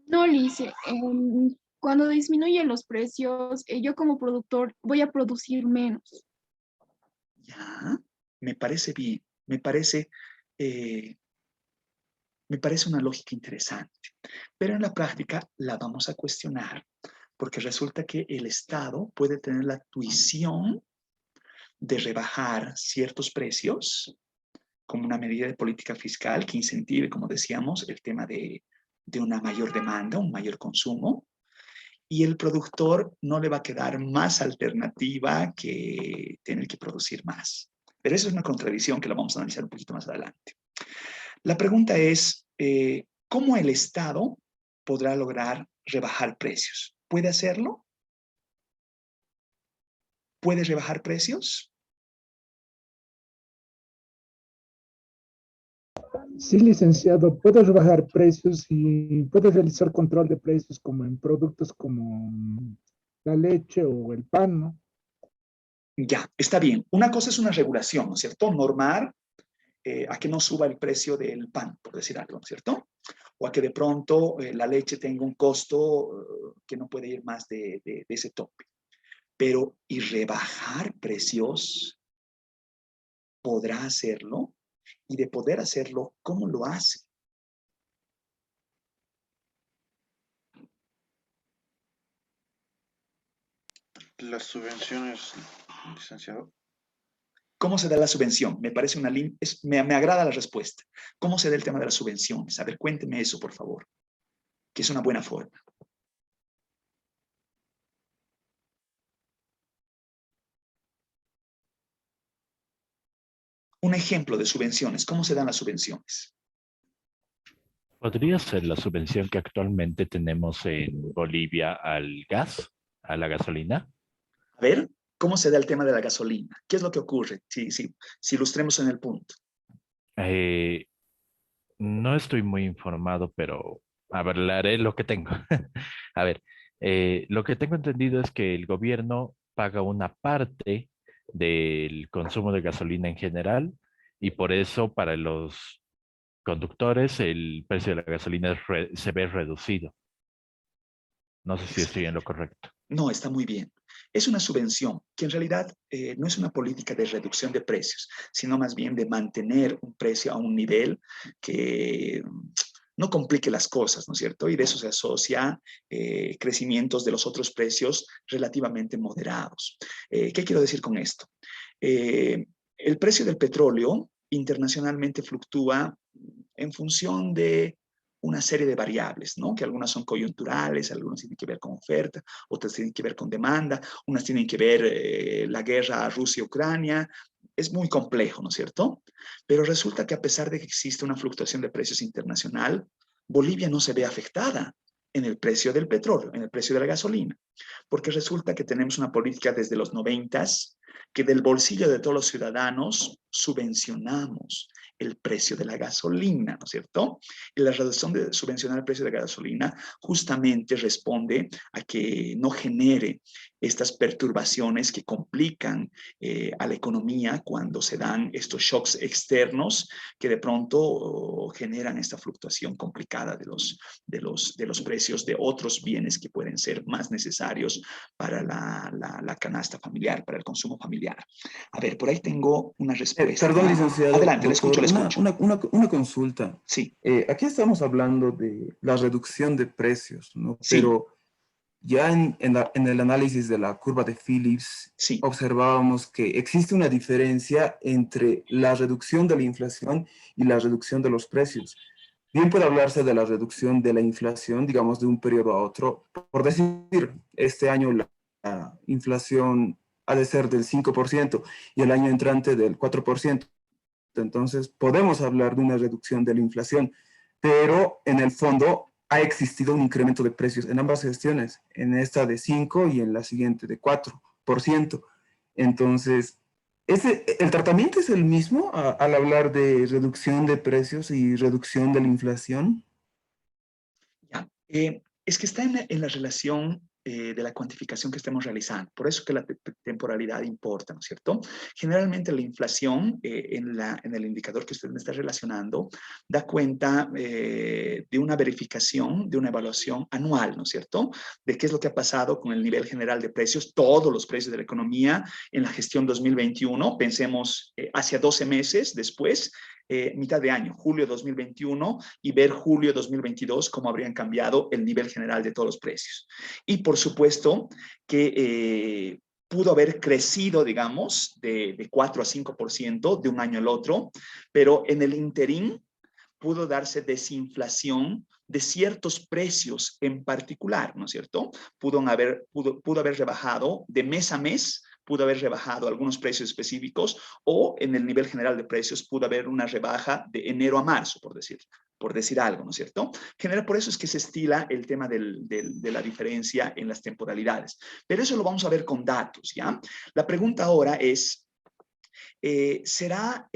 No, Lice, cuando disminuyen los precios, yo como productor voy a producir menos. Ya, me parece bien. Me parece una lógica interesante. Pero en la práctica la vamos a cuestionar porque resulta que el Estado puede tener la tuición de rebajar ciertos precios como una medida de política fiscal que incentive, como decíamos, el tema de una mayor demanda, un mayor consumo, y el productor no le va a quedar más alternativa que tener que producir más. Pero eso es una contradicción que la vamos a analizar un poquito más adelante. La pregunta es, ¿cómo el Estado podrá lograr rebajar precios? ¿Puede hacerlo? ¿Puede rebajar precios? Sí, licenciado, puede rebajar precios y puede realizar control de precios como en productos como la leche o el pan, ¿no? Ya, está bien. Una cosa es una regulación, ¿no es cierto? Normar a que no suba el precio del pan, por decir algo, ¿no es cierto? O a que de pronto la leche tenga un costo que no puede ir más de ese tope. Pero, ¿y rebajar precios? ¿Podrá hacerlo? Y de poder hacerlo, ¿cómo lo hace? Las subvenciones, licenciado. ¿Cómo se da la subvención? Me parece me agrada la respuesta. ¿Cómo se da el tema de las subvenciones? A ver, cuénteme eso, por favor, que es una buena forma. Un ejemplo de subvenciones. ¿Cómo se dan las subvenciones? ¿Podría ser la subvención que actualmente tenemos en Bolivia al gas, a la gasolina? A ver, ¿cómo se da el tema de la gasolina? ¿Qué es lo que ocurre? Si ilustremos en el punto. No estoy muy informado, pero a ver, le haré lo que tengo. A ver, lo que tengo entendido es que el gobierno paga una parte del consumo de gasolina en general y por eso para los conductores el precio de la gasolina se ve reducido. No sé si estoy en lo correcto. No, está muy bien. Es una subvención que en realidad no es una política de reducción de precios, sino más bien de mantener un precio a un nivel que no complique las cosas, ¿no es cierto? Y de eso se asocia crecimientos de los otros precios relativamente moderados. ¿Qué quiero decir con esto? El precio del petróleo internacionalmente fluctúa en función de una serie de variables, ¿no? Que algunas son coyunturales, algunas tienen que ver con oferta, otras tienen que ver con demanda, unas tienen que ver la guerra Rusia-Ucrania. Es muy complejo, ¿no es cierto? Pero resulta que a pesar de que existe una fluctuación de precios internacional, Bolivia no se ve afectada en el precio del petróleo, en el precio de la gasolina, porque resulta que tenemos una política desde los 90s que del bolsillo de todos los ciudadanos subvencionamos el precio de la gasolina, ¿no es cierto? Y la reducción de subvencionar el precio de la gasolina justamente responde a que no genere estas perturbaciones que complican a la economía cuando se dan estos shocks externos que de pronto generan esta fluctuación complicada de los precios de otros bienes que pueden ser más necesarios para la canasta familiar, para el consumo familiar. A ver, por ahí tengo una respuesta. Perdón, licenciado, Adelante, doctor, le escucho. una consulta. Sí. Aquí estamos hablando de la reducción de precios, ¿no? Sí. Pero ya en el análisis de la curva de Phillips, sí, observábamos que existe una diferencia entre la reducción de la inflación y la reducción de los precios. Bien puede hablarse de la reducción de la inflación, digamos, de un periodo a otro. Por decir, este año la inflación ha de ser del 5% y el año entrante del 4%. Entonces, podemos hablar de una reducción de la inflación, pero en el fondo ha existido un incremento de precios en ambas gestiones, en esta de 5 y en la siguiente de 4%. Entonces, ¿el tratamiento es el mismo al hablar de reducción de precios y reducción de la inflación? Ya. Es que está en la relación de la cuantificación que estemos realizando. Por eso que la temporalidad importa, ¿no es cierto? Generalmente la inflación en el indicador que usted me está relacionando da cuenta de una verificación, de una evaluación anual, ¿no es cierto? De qué es lo que ha pasado con el nivel general de precios, todos los precios de la economía en la gestión 2021. Pensemos hacia 12 meses después, mitad de año, julio 2021, y ver julio 2022 cómo habrían cambiado el nivel general de todos los precios. Y por supuesto que pudo haber crecido, digamos, de 4 a 5% de un año al otro, pero en el interín pudo darse desinflación de ciertos precios en particular, ¿no es cierto? Pudo haber rebajado de mes a mes, pudo haber rebajado algunos precios específicos, o en el nivel general de precios pudo haber una rebaja de enero a marzo, por decir algo, ¿no es cierto? Por eso es que se estila el tema de la diferencia en las temporalidades. Pero eso lo vamos a ver con datos, ¿ya? La pregunta ahora es, ¿será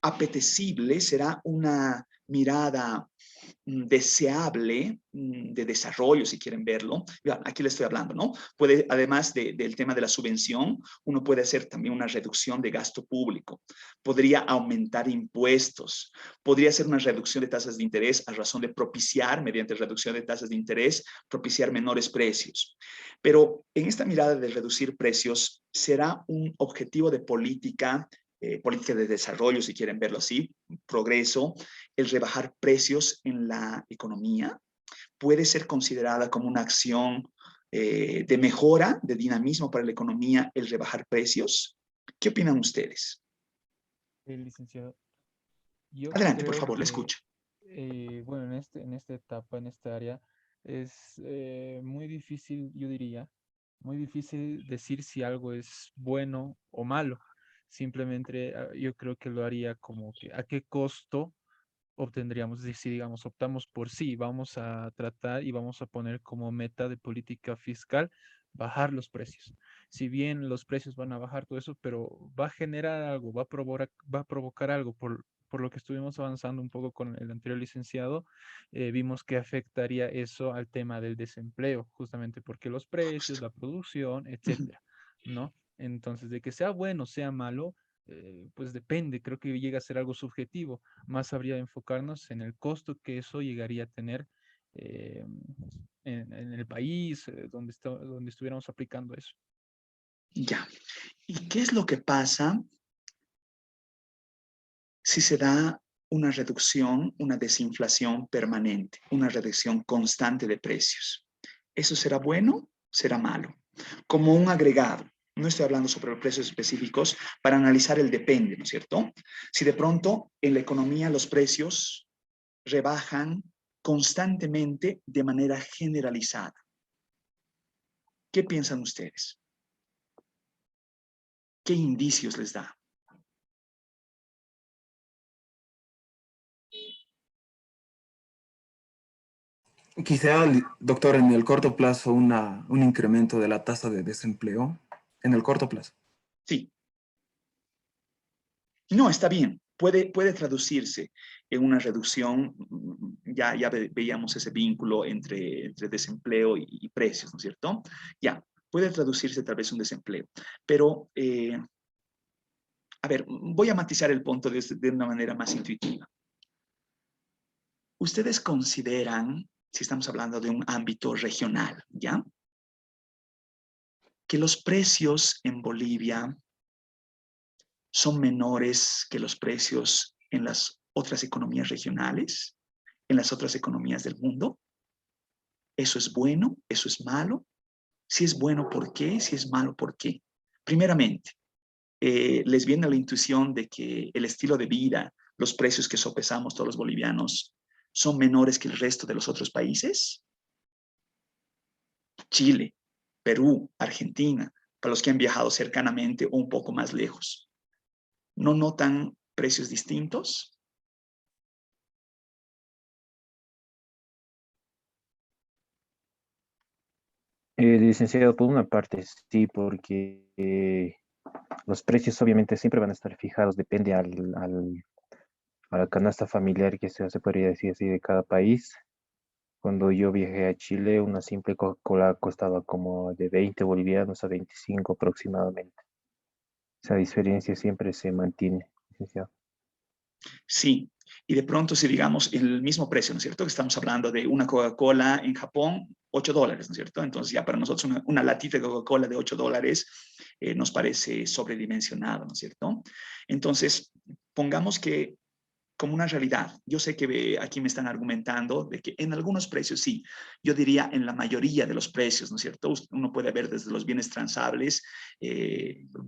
apetecible, será una mirada deseable de desarrollo, si quieren verlo? Aquí le estoy hablando, ¿no? Puede, además del tema de la subvención, uno puede hacer también una reducción de gasto público, podría aumentar impuestos, podría hacer una reducción de tasas de interés a razón de propiciar, mediante reducción de tasas de interés, propiciar menores precios. Pero en esta mirada de reducir precios, ¿será un objetivo de política de desarrollo, si quieren verlo así, progreso, el rebajar precios en la economía? ¿Puede ser considerada como una acción de mejora, de dinamismo para la economía, el rebajar precios? ¿Qué opinan ustedes? Licenciado, yo Adelante, por creo favor, le que, escucho. bueno, en esta etapa, en esta área, es muy difícil, yo diría, muy difícil decir si algo es bueno o malo. Simplemente yo creo que lo haría como que a qué costo obtendríamos, si digamos optamos por sí, vamos a tratar y vamos a poner como meta de política fiscal bajar los precios. Si bien los precios van a bajar todo eso, pero va a generar algo, va a provocar algo por lo que estuvimos avanzando un poco con el anterior licenciado, vimos que afectaría eso al tema del desempleo, justamente porque los precios, la producción, etcétera, ¿no? Entonces, de que sea bueno, sea malo, pues depende, creo que llega a ser algo subjetivo. Más habría de enfocarnos en el costo que eso llegaría a tener en el país donde estuviéramos aplicando eso. Ya. ¿Y qué es lo que pasa si se da una reducción, una desinflación permanente, una reducción constante de precios? ¿Eso será bueno? ¿Será malo? Como un agregado. No estoy hablando sobre los precios específicos para analizar el depende, ¿no es cierto? Si de pronto en la economía los precios rebajan constantemente de manera generalizada. ¿Qué piensan ustedes? ¿Qué indicios les da? Quizá, doctor, en el corto plazo un incremento de la tasa de desempleo, en el corto plazo. Sí. No, está bien. Puede traducirse en una reducción, ya veíamos ese vínculo entre desempleo y precios, ¿no es cierto? Ya, puede traducirse tal vez un desempleo, pero, a ver, voy a matizar el punto de una manera más intuitiva. ¿Ustedes consideran, si estamos hablando de un ámbito regional, ya, que los precios en Bolivia son menores que los precios en las otras economías regionales, en las otras economías del mundo? ¿Eso es bueno? ¿Eso es malo? Si es bueno, ¿por qué? Si es malo, ¿por qué? Primeramente, ¿les viene la intuición de que el estilo de vida, los precios que sopesamos todos los bolivianos, son menores que el resto de los otros países? Chile, Perú, Argentina, para los que han viajado cercanamente o un poco más lejos, ¿no notan precios distintos? Licenciado, por una parte sí, porque los precios obviamente siempre van a estar fijados, depende a la canasta familiar que se podría decir así de cada país. Cuando yo viajé a Chile, una simple Coca-Cola costaba como de 20 bolivianos a 25 aproximadamente. Esa diferencia siempre se mantiene, licenciado. Sí, y de pronto si digamos el mismo precio, ¿no es cierto? Que estamos hablando de una Coca-Cola en Japón, $8, ¿no es cierto? Entonces ya para nosotros una latita de Coca-Cola de $8 nos parece sobredimensionado, ¿no es cierto? Entonces, pongamos que como una realidad. Yo sé que aquí me están argumentando de que en algunos precios sí, yo diría en la mayoría de los precios, ¿no es cierto? Uno puede ver desde los bienes transables,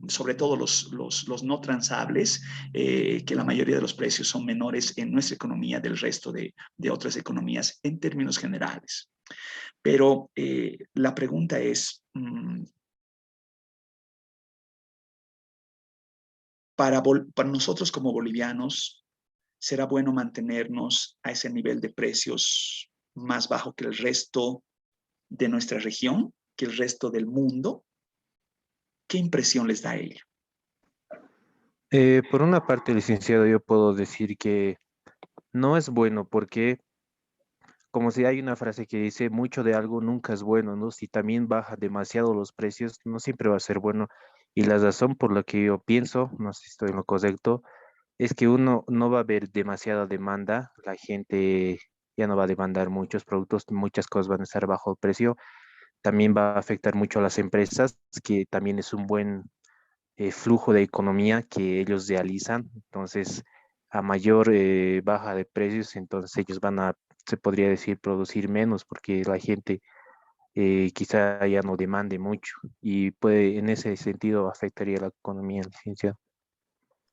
sobre todo los no transables, que la mayoría de los precios son menores en nuestra economía del resto de otras economías en términos generales. Pero la pregunta es, para nosotros como bolivianos, ¿será bueno mantenernos a ese nivel de precios más bajo que el resto de nuestra región, que el resto del mundo? ¿Qué impresión les da a ello? Por una parte, licenciado, yo puedo decir que no es bueno porque, como si hay una frase que dice, mucho de algo nunca es bueno, ¿no? Si también baja demasiado los precios, no siempre va a ser bueno. Y la razón por la que yo pienso, no sé si estoy en lo correcto, es que uno no va a haber demasiada demanda, la gente ya no va a demandar muchos productos, muchas cosas van a estar bajo precio. También va a afectar mucho a las empresas, que también es un buen flujo de economía que ellos realizan. Entonces, a mayor baja de precios, entonces ellos van a, se podría decir, producir menos porque la gente quizá ya no demande mucho y puede, en ese sentido, afectaría la economía, licenciado.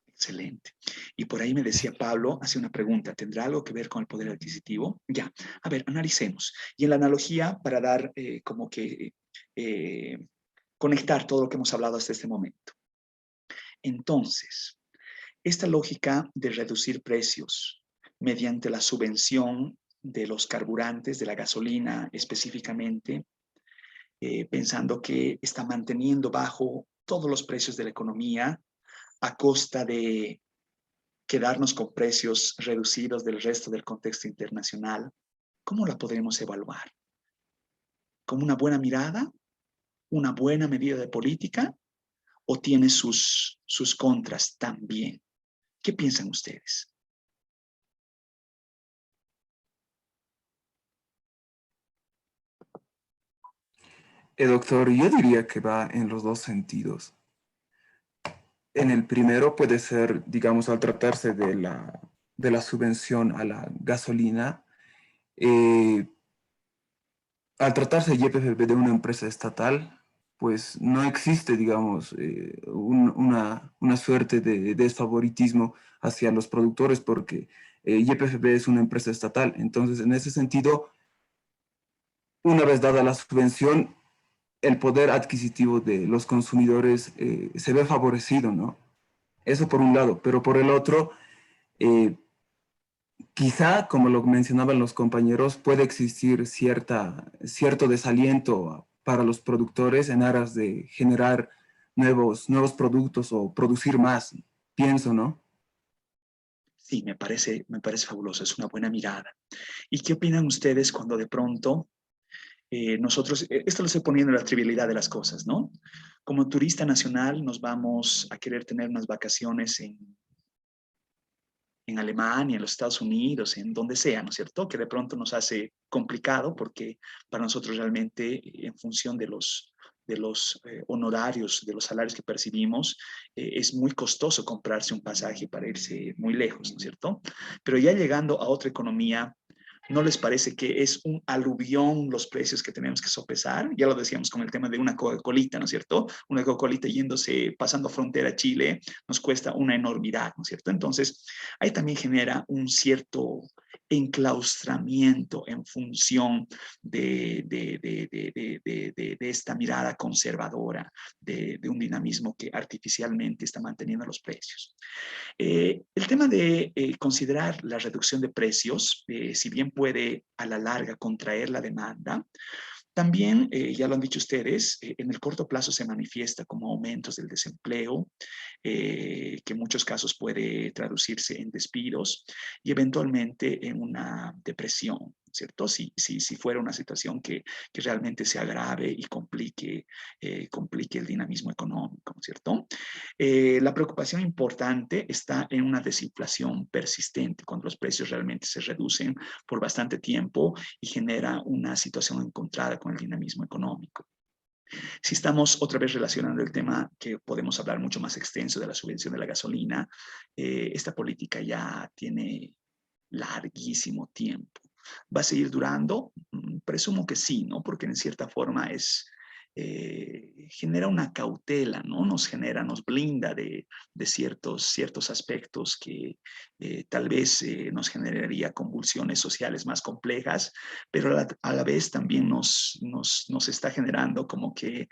Excelente. Y por ahí me decía Pablo, hace una pregunta, ¿tendrá algo que ver con el poder adquisitivo? Ya, a ver, analicemos. Y en la analogía, para dar como que conectar todo lo que hemos hablado hasta este momento. Entonces, esta lógica de reducir precios mediante la subvención de los carburantes, de la gasolina específicamente, pensando que está manteniendo bajo todos los precios de la economía a costa de quedarnos con precios reducidos del resto del contexto internacional, ¿cómo la podremos evaluar? ¿Como una buena mirada? ¿Una buena medida de política? ¿O tiene sus contras también? ¿Qué piensan ustedes? Doctor, yo diría que va en los dos sentidos. En el primero puede ser, digamos, al tratarse de la subvención a la gasolina, al tratarse de YPF de una empresa estatal, pues no existe, digamos, una suerte de desfavoritismo hacia los productores porque YPF es una empresa estatal. Entonces, en ese sentido, una vez dada la subvención, el poder adquisitivo de los consumidores se ve favorecido, ¿no? Eso por un lado, pero por el otro, quizá, como lo mencionaban los compañeros, puede existir cierto desaliento para los productores en aras de generar nuevos productos o producir más, pienso, ¿no? Sí, me parece fabuloso, es una buena mirada. ¿Y qué opinan ustedes cuando de pronto nosotros, esto lo estoy poniendo en la trivialidad de las cosas, ¿no? Como turista nacional nos vamos a querer tener unas vacaciones en Alemania, en los Estados Unidos, en donde sea, ¿no es cierto? Que de pronto nos hace complicado porque para nosotros realmente en función de los honorarios, de los salarios que percibimos, es muy costoso comprarse un pasaje para irse muy lejos, ¿no es cierto? Pero ya llegando a otra economía, ¿no les parece que es un aluvión los precios que tenemos que sopesar? Ya lo decíamos con el tema de una Coca-Colita, ¿no es cierto? Una Coca-Colita pasando frontera a Chile, nos cuesta una enormidad, ¿no es cierto? Entonces, ahí también genera un cierto enclaustramiento en función de esta mirada conservadora, de un dinamismo que artificialmente está manteniendo los precios. El tema de considerar la reducción de precios, si bien puede a la larga contraer la demanda, también, ya lo han dicho ustedes, en el corto plazo se manifiesta como aumentos del desempleo, que en muchos casos puede traducirse en despidos y eventualmente en una depresión, ¿cierto? Si fuera una situación que realmente se agrave y complique el dinamismo económico, ¿cierto? La preocupación importante está en una desinflación persistente, cuando los precios realmente se reducen por bastante tiempo y genera una situación encontrada con el dinamismo económico. Si estamos otra vez relacionando el tema que podemos hablar mucho más extenso de la subvención de la gasolina, esta política ya tiene larguísimo tiempo. ¿Va a seguir durando? Presumo que sí, ¿no? Porque en cierta forma genera una cautela, ¿no? Nos blinda de ciertos aspectos que tal vez nos generaría convulsiones sociales más complejas, pero a la vez también nos está generando como que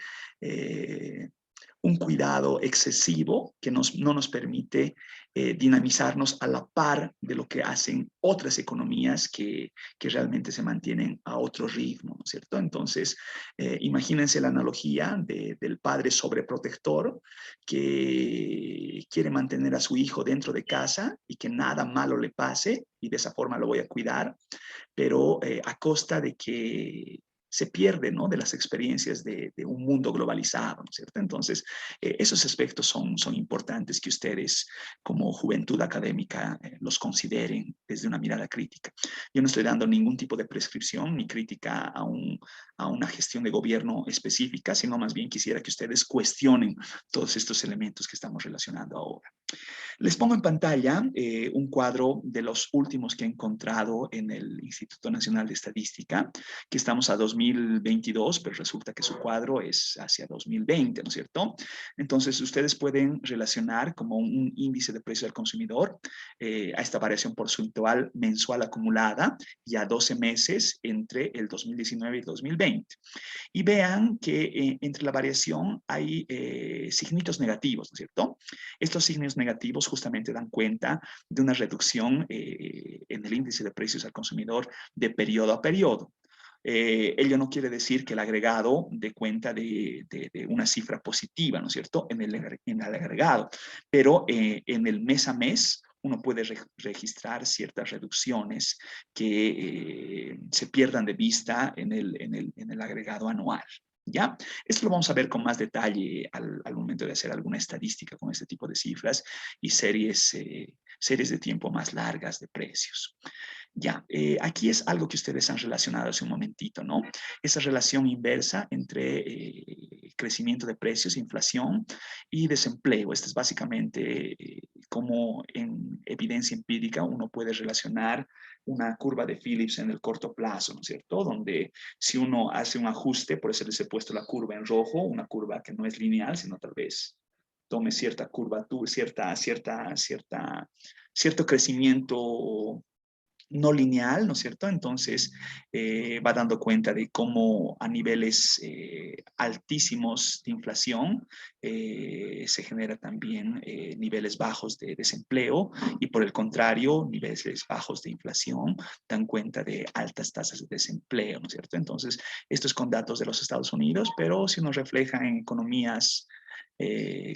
un cuidado excesivo que no nos permite dinamizarnos a la par de lo que hacen otras economías que realmente se mantienen a otro ritmo, ¿no es cierto? Entonces, imagínense la analogía del padre sobreprotector que quiere mantener a su hijo dentro de casa y que nada malo le pase y de esa forma lo voy a cuidar, pero a costa de que se pierde, ¿no? De las experiencias de un mundo globalizado, ¿no es cierto? Entonces, esos aspectos son importantes que ustedes como juventud académica los consideren desde una mirada crítica. Yo no estoy dando ningún tipo de prescripción ni crítica a una gestión de gobierno específica, sino más bien quisiera que ustedes cuestionen todos estos elementos que estamos relacionando ahora. Les pongo en pantalla un cuadro de los últimos que he encontrado en el Instituto Nacional de Estadística, que estamos a 2022, pero resulta que su cuadro es hacia 2020, ¿no es cierto? Entonces, ustedes pueden relacionar como un índice de precio del consumidor a esta variación porcentual mensual acumulada y a 12 meses entre el 2019 y el 2020. Y vean que entre la variación hay signitos negativos, ¿no es cierto? Estos signos negativos justamente dan cuenta de una reducción en el índice de precios al consumidor de periodo a periodo. Ello no quiere decir que el agregado dé cuenta de una cifra positiva, ¿no es cierto?, en el agregado, pero en el mes a mes uno puede registrar ciertas reducciones que se pierdan de vista en el agregado anual. ¿Ya? Esto lo vamos a ver con más detalle al momento de hacer alguna estadística con este tipo de cifras y series de tiempo más largas de precios. Ya, aquí es algo que ustedes han relacionado hace un momentito, ¿no? Esa relación inversa entre crecimiento de precios, inflación y desempleo. Esta es básicamente cómo en evidencia empírica uno puede relacionar una curva de Phillips en el corto plazo, ¿no es cierto? Donde si uno hace un ajuste, por eso les he puesto la curva en rojo, una curva que no es lineal, sino tal vez tome cierta curvatura, cierto crecimiento no lineal, ¿no es cierto? Entonces va dando cuenta de cómo a niveles altísimos de inflación se genera también niveles bajos de desempleo y por el contrario, niveles bajos de inflación dan cuenta de altas tasas de desempleo, ¿no es cierto? Entonces, esto es con datos de los Estados Unidos, pero si uno refleja en economías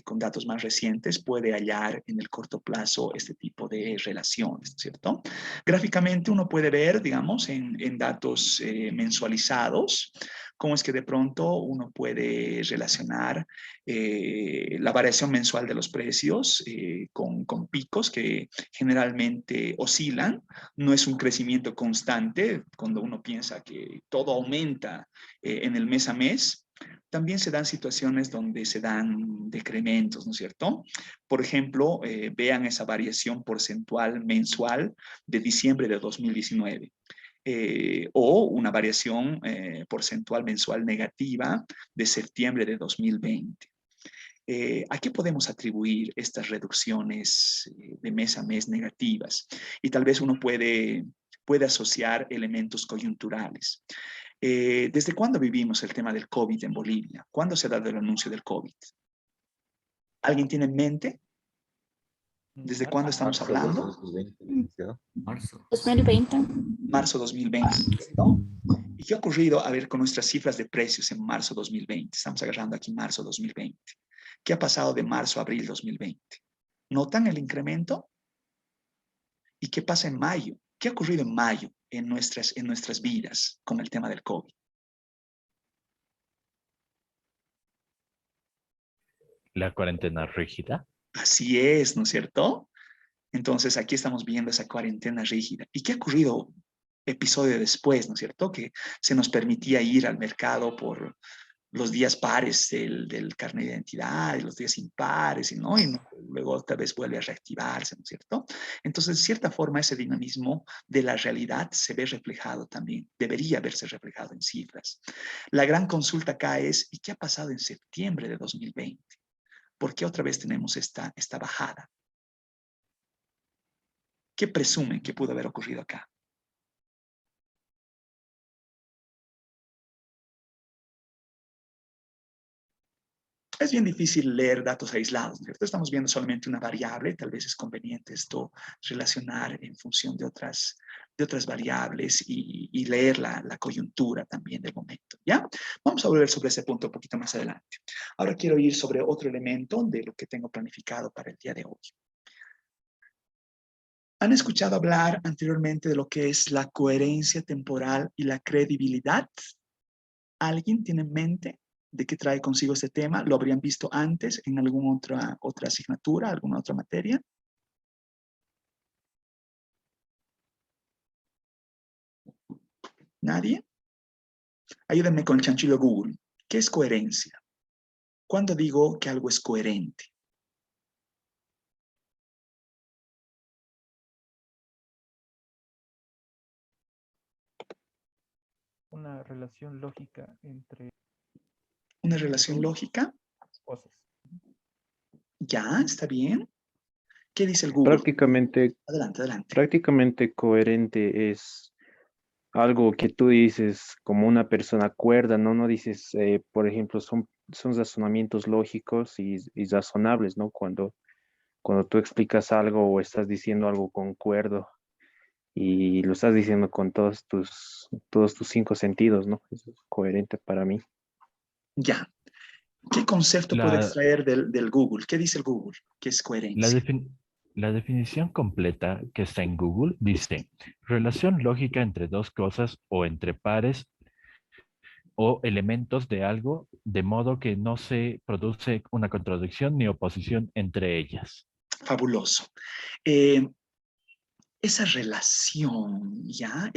con datos más recientes, puede hallar en el corto plazo este tipo de relaciones, ¿cierto? Gráficamente uno puede ver, digamos, en datos mensualizados, cómo es que de pronto uno puede relacionar la variación mensual de los precios con picos que generalmente oscilan. No es un crecimiento constante cuando uno piensa que todo aumenta en el mes a mes. También se dan situaciones donde se dan decrementos, ¿no es cierto? Por ejemplo, vean esa variación porcentual mensual de diciembre de 2019. O una variación porcentual mensual negativa de septiembre de 2020. ¿A qué podemos atribuir estas reducciones de mes a mes negativas? Y tal vez uno puede asociar elementos coyunturales. ¿Desde cuándo vivimos el tema del COVID en Bolivia? ¿Cuándo se ha dado el anuncio del COVID? ¿Alguien tiene en mente? ¿Desde cuándo estamos hablando? 2020. Marzo. 2020. Marzo 2020, ¿no? ¿Y qué ha ocurrido, a ver, con nuestras cifras de precios en marzo 2020? Estamos agarrando aquí marzo 2020. ¿Qué ha pasado de marzo a abril 2020? ¿Notan el incremento? ¿Y qué pasa en mayo? ¿Qué ha ocurrido en mayo en nuestras vidas con el tema del COVID? La cuarentena rígida. Así es, ¿no es cierto? Entonces aquí estamos viendo esa cuarentena rígida. ¿Y qué ha ocurrido episodio después, ¿no es cierto? Que se nos permitía ir al mercado por los días pares del carnet de identidad y los días impares, ¿no? Y luego tal vez vuelve a reactivarse, ¿no es cierto? Entonces, de cierta forma, ese dinamismo de la realidad se ve reflejado también, debería verse reflejado en cifras. La gran consulta acá es, ¿y qué ha pasado en septiembre de 2020? ¿Por qué otra vez tenemos esta bajada? ¿Qué presumen que pudo haber ocurrido acá? Es bien difícil leer datos aislados, ¿cierto? Estamos viendo solamente una variable, tal vez es conveniente esto relacionar en función de otras variables y leer la coyuntura también del momento, ¿ya? Vamos a volver sobre ese punto un poquito más adelante. Ahora quiero ir sobre otro elemento de lo que tengo planificado para el día de hoy. ¿Han escuchado hablar anteriormente de lo que es la coherencia temporal y la credibilidad? ¿Alguien tiene en mente de qué trae consigo este tema? ¿Lo habrían visto antes en alguna otra asignatura, alguna otra materia? ¿Nadie? Ayúdenme con el chanchullo Google. ¿Qué es coherencia? ¿Cuándo digo que algo es coherente? Una relación lógica entre ¿Una relación lógica? cosas. Ya, está bien. ¿Qué dice el Google? Adelante, adelante. Prácticamente coherente es algo que tú dices como una persona cuerda, ¿no? No dices, por ejemplo, son razonamientos lógicos y razonables, ¿no? Cuando tú explicas algo o estás diciendo algo concuerdo y lo estás diciendo con todos tus 5 sentidos, ¿no? Eso es coherente para mí. Ya. ¿Qué concepto puedo extraer del Google? ¿Qué dice el Google? ¿Qué es coherencia? La definición completa que está en Google dice, relación lógica entre dos cosas o entre pares o elementos de algo, de modo que no se produce una contradicción ni oposición entre ellas. Fabuloso. Esa relación, ¿ya?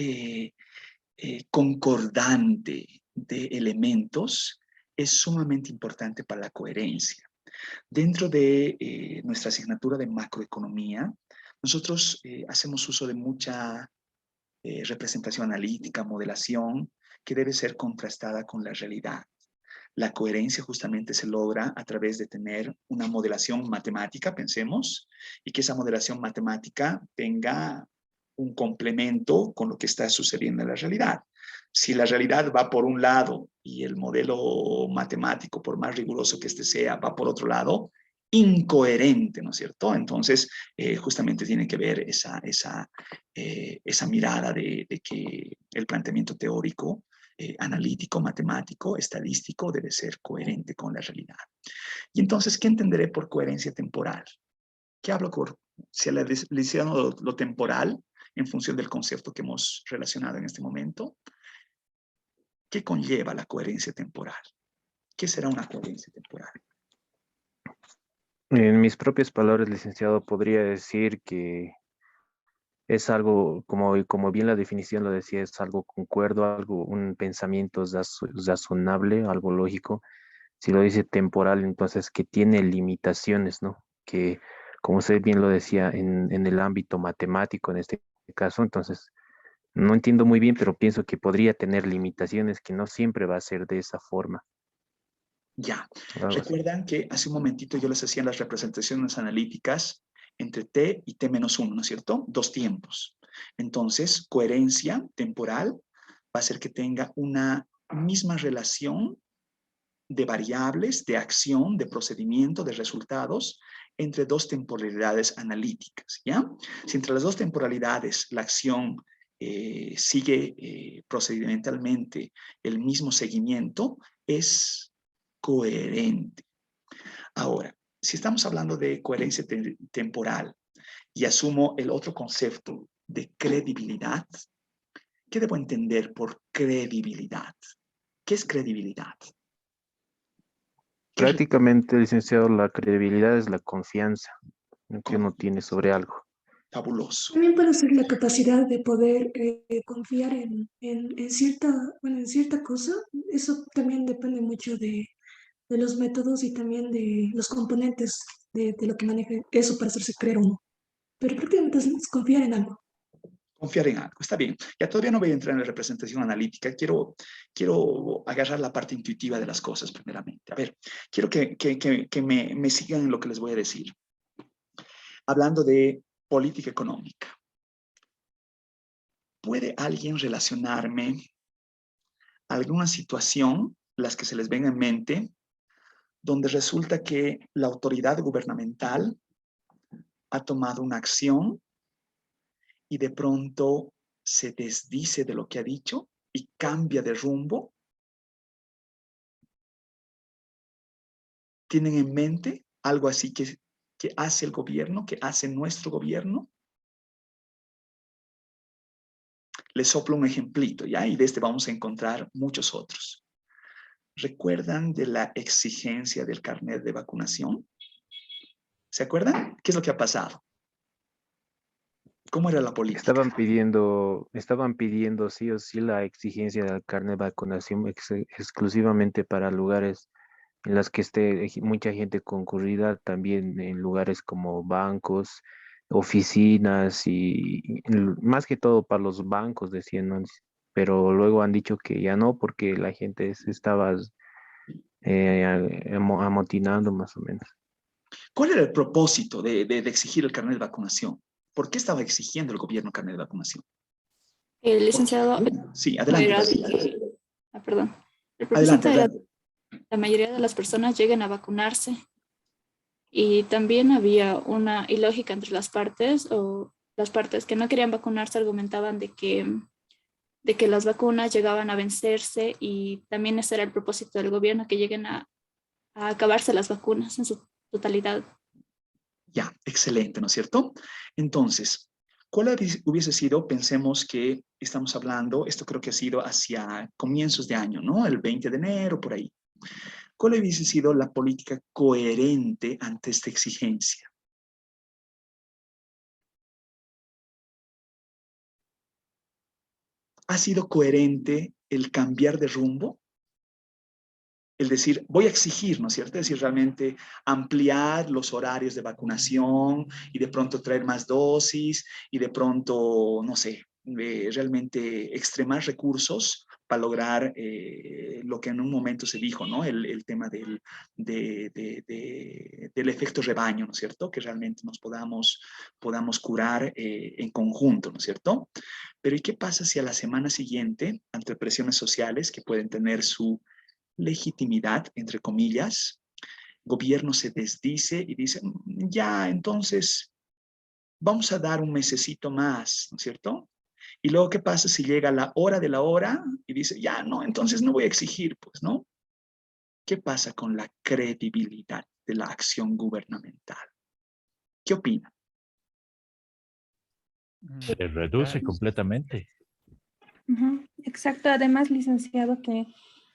Concordante de elementos es sumamente importante para la coherencia. Dentro de nuestra asignatura de macroeconomía, nosotros hacemos uso de mucha representación analítica, modelación, que debe ser contrastada con la realidad. La coherencia justamente se logra a través de tener una modelación matemática, pensemos, y que esa modelación matemática tenga un complemento con lo que está sucediendo en la realidad. Si la realidad va por un lado y el modelo matemático, por más riguroso que este sea, va por otro lado, incoherente, ¿no es cierto? Entonces, justamente tiene que ver esa mirada de que el planteamiento teórico analítico, matemático, estadístico, debe ser coherente con la realidad. Y entonces, ¿qué entenderé por coherencia temporal? ¿Qué hablo por, si le hicieron lo temporal en función del concepto que hemos relacionado en este momento? ¿Qué conlleva la coherencia temporal? ¿Qué será una coherencia temporal? En mis propias palabras, licenciado, podría decir que es algo, como bien la definición lo decía, es algo concuerdo, algo, un pensamiento razonable, algo lógico. Si lo dice temporal, entonces que tiene limitaciones, ¿no? Que, como usted bien lo decía, en el ámbito matemático, en este caso, entonces, no entiendo muy bien, pero pienso que podría tener limitaciones, que no siempre va a ser de esa forma. Ya. Algo así. Recuerdan que hace un momentito yo les hacía las representaciones analíticas entre t y t-1, ¿no es cierto? Dos tiempos. Entonces, coherencia temporal va a ser que tenga una misma relación de variables, de acción, de procedimiento, de resultados entre dos temporalidades analíticas, ¿ya? Si entre las dos temporalidades la acción sigue procedimentalmente el mismo seguimiento, es coherente. Ahora, si estamos hablando de coherencia temporal y asumo el otro concepto de credibilidad, ¿qué debo entender por credibilidad? ¿Qué es credibilidad? Prácticamente, licenciado, la credibilidad es la confianza que uno tiene sobre algo. Fabuloso. También puede ser la capacidad de poder confiar en cierta cosa. Eso también depende mucho de los métodos y también de los componentes de lo que maneja eso para hacerse creer o no. Pero prácticamente es confiar en algo. Confiar en algo, está bien. Ya todavía no voy a entrar en la representación analítica. Quiero agarrar la parte intuitiva de las cosas primeramente. A ver, quiero que me sigan en lo que les voy a decir. Hablando de política económica. ¿Puede alguien relacionarme alguna situación, las que se les venga en mente, donde resulta que la autoridad gubernamental ha tomado una acción y de pronto se desdice de lo que ha dicho y cambia de rumbo? ¿Tienen en mente algo así que hace el gobierno, que hace nuestro gobierno? Les soplo un ejemplito, ¿ya? Y de este vamos a encontrar muchos otros. ¿Recuerdan de la exigencia del carnet de vacunación? ¿Se acuerdan? ¿Qué es lo que ha pasado? ¿Cómo era la política? Estaban pidiendo sí o sí la exigencia del carnet de vacunación exclusivamente para lugares en los que esté mucha gente concurrida, también en lugares como bancos, oficinas y más que todo para los bancos, decían, ¿no? Pero luego han dicho que ya no, porque la gente se estaba amotinando más o menos. ¿Cuál era el propósito de exigir el carnet de vacunación? ¿Por qué estaba exigiendo el gobierno el carnet de vacunación? El licenciado Sí, adelante. era perdón. El Adelante, propósito era adelante. que la mayoría de las personas lleguen a vacunarse. Y también había una ilógica entre las partes, o las partes que no querían vacunarse argumentaban de que las vacunas llegaban a vencerse, y también ese era el propósito del gobierno, que lleguen a acabarse las vacunas en su totalidad. Ya, excelente, ¿no es cierto? Entonces, ¿cuál hubiese sido? Pensemos que estamos hablando, esto creo que ha sido hacia comienzos de año, ¿no? El 20 de enero, por ahí. ¿Cuál hubiese sido la política coherente ante esta exigencia? ¿Ha sido coherente el cambiar de rumbo? El decir, voy a exigir, ¿no es cierto? Es decir, realmente ampliar los horarios de vacunación y de pronto traer más dosis y de pronto, no sé, realmente extremar recursos para lograr lo que en un momento se dijo, ¿no? El tema del efecto rebaño, ¿no es cierto? Que realmente nos podamos curar en conjunto, ¿no es cierto? Pero ¿y qué pasa si a la semana siguiente, ante presiones sociales que pueden tener su legitimidad, entre comillas, gobierno se desdice y dice, ya, entonces vamos a dar un mesecito más, ¿no es cierto? Y luego, ¿qué pasa si llega la hora de la hora y dice, ya no, entonces no voy a exigir, pues, ¿no? ¿Qué pasa con la credibilidad de la acción gubernamental? ¿Qué opina? Se reduce completamente. Ujú, exacto, además, licenciado, que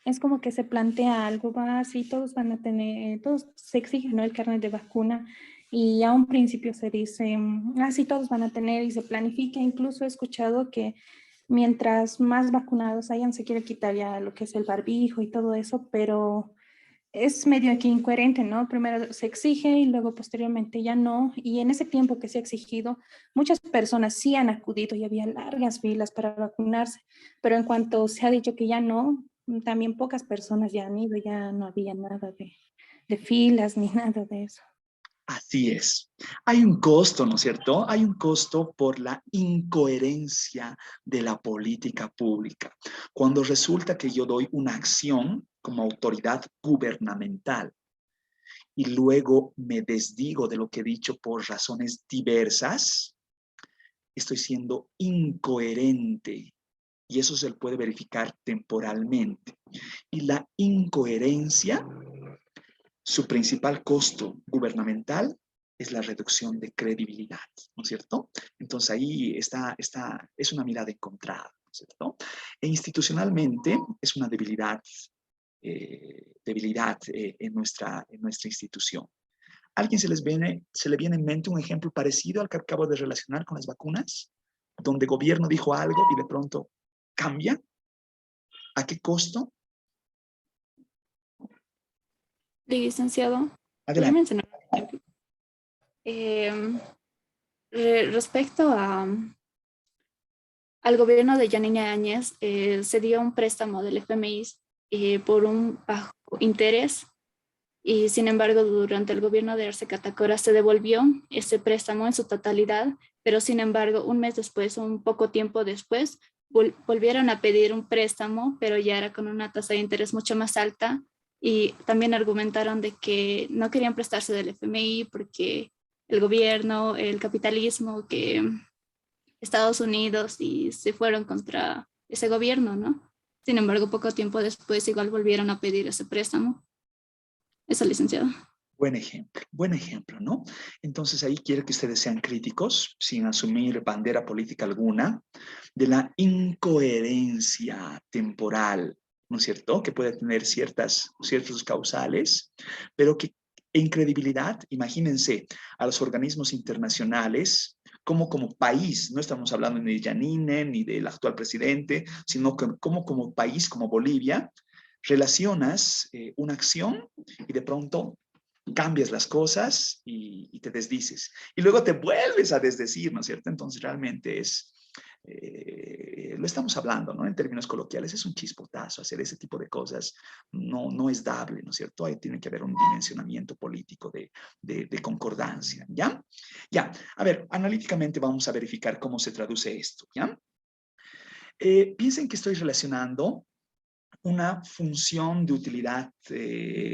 es como que se plantea algo, va así, todos van a tener, todos se exige, ¿no? El carnet de vacuna, y a un principio se dice, así todos van a tener, y se planifica. Incluso he escuchado que mientras más vacunados hayan, se quiere quitar ya lo que es el barbijo y todo eso, pero es medio aquí incoherente, ¿no? Primero se exige y luego posteriormente ya no. Y en ese tiempo que se ha exigido, muchas personas sí han acudido y había largas filas para vacunarse, pero en cuanto se ha dicho que ya no, también pocas personas ya han ido, ya no había nada de filas ni nada de eso. Así es. Hay un costo, ¿no es cierto? Hay un costo por la incoherencia de la política pública. Cuando resulta que yo doy una acción como autoridad gubernamental y luego me desdigo de lo que he dicho por razones diversas, estoy siendo incoherente y eso se puede verificar temporalmente. Y la incoherencia, su principal costo gubernamental es la reducción de credibilidad, ¿no es cierto? Entonces ahí es una mirada encontrada, ¿no es cierto? E institucionalmente es una debilidad, en nuestra institución. ¿A alguien se le viene en mente un ejemplo parecido al que acabo de relacionar con las vacunas? Donde el gobierno dijo algo y de pronto cambia. ¿A qué costo? Licenciado, ¿podría Adelante. mencionar un ejemplo? Respecto al gobierno de Yanine Áñez, se dio un préstamo del FMI por un bajo interés, y sin embargo durante el gobierno de Arce Catacora se devolvió ese préstamo en su totalidad, pero sin embargo un mes después, un poco tiempo después, volvieron a pedir un préstamo, pero ya era con una tasa de interés mucho más alta, y también argumentaron de que no querían prestarse del FMI porque el gobierno, el capitalismo, que Estados Unidos, y se fueron contra ese gobierno, ¿no? Sin embargo, poco tiempo después igual volvieron a pedir ese préstamo. Eso, licenciado. Buen ejemplo, ¿no? Entonces ahí quiero que ustedes sean críticos, sin asumir bandera política alguna, de la incoherencia temporal, ¿no es cierto? Que puede tener ciertos causales, pero que en credibilidad, imagínense a los organismos internacionales, como país, no estamos hablando ni de Yanine ni del actual presidente, sino como país, como Bolivia, relacionas una acción y de pronto cambias las cosas y te desdices. Y luego te vuelves a desdecir, ¿no es cierto? Entonces realmente lo estamos hablando, ¿no? En términos coloquiales, es un chispotazo. Hacer ese tipo de cosas no es dable, ¿no es cierto? Ahí tiene que haber un dimensionamiento político de concordancia, ¿ya? Ya, a ver, analíticamente vamos a verificar cómo se traduce esto, ¿ya? Piensen que estoy relacionando una función de utilidad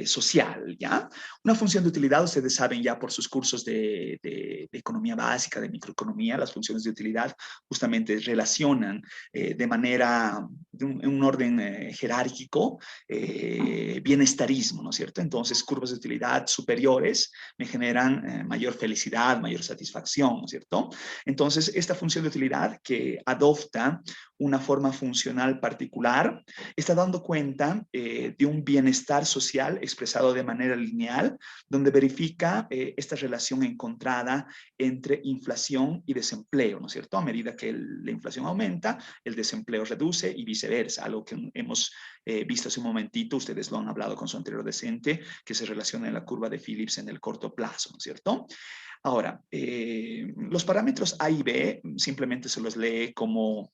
social, ¿ya? Una función de utilidad, ustedes saben ya por sus cursos de economía básica, de microeconomía, las funciones de utilidad justamente relacionan de manera, en un orden jerárquico, bienestarismo, ¿no es cierto? Entonces, curvas de utilidad superiores me generan mayor felicidad, mayor satisfacción, ¿no es cierto? Entonces, esta función de utilidad que adopta una forma funcional particular está dando cuenta de un bienestar social expresado de manera lineal, donde verifica esta relación encontrada entre inflación y desempleo, ¿no es cierto? A medida que la inflación aumenta, el desempleo reduce y viceversa, algo que hemos visto hace un momentito, ustedes lo han hablado con su anterior docente, que se relaciona en la curva de Phillips en el corto plazo, ¿no es cierto? Ahora, los parámetros A y B simplemente se los lee como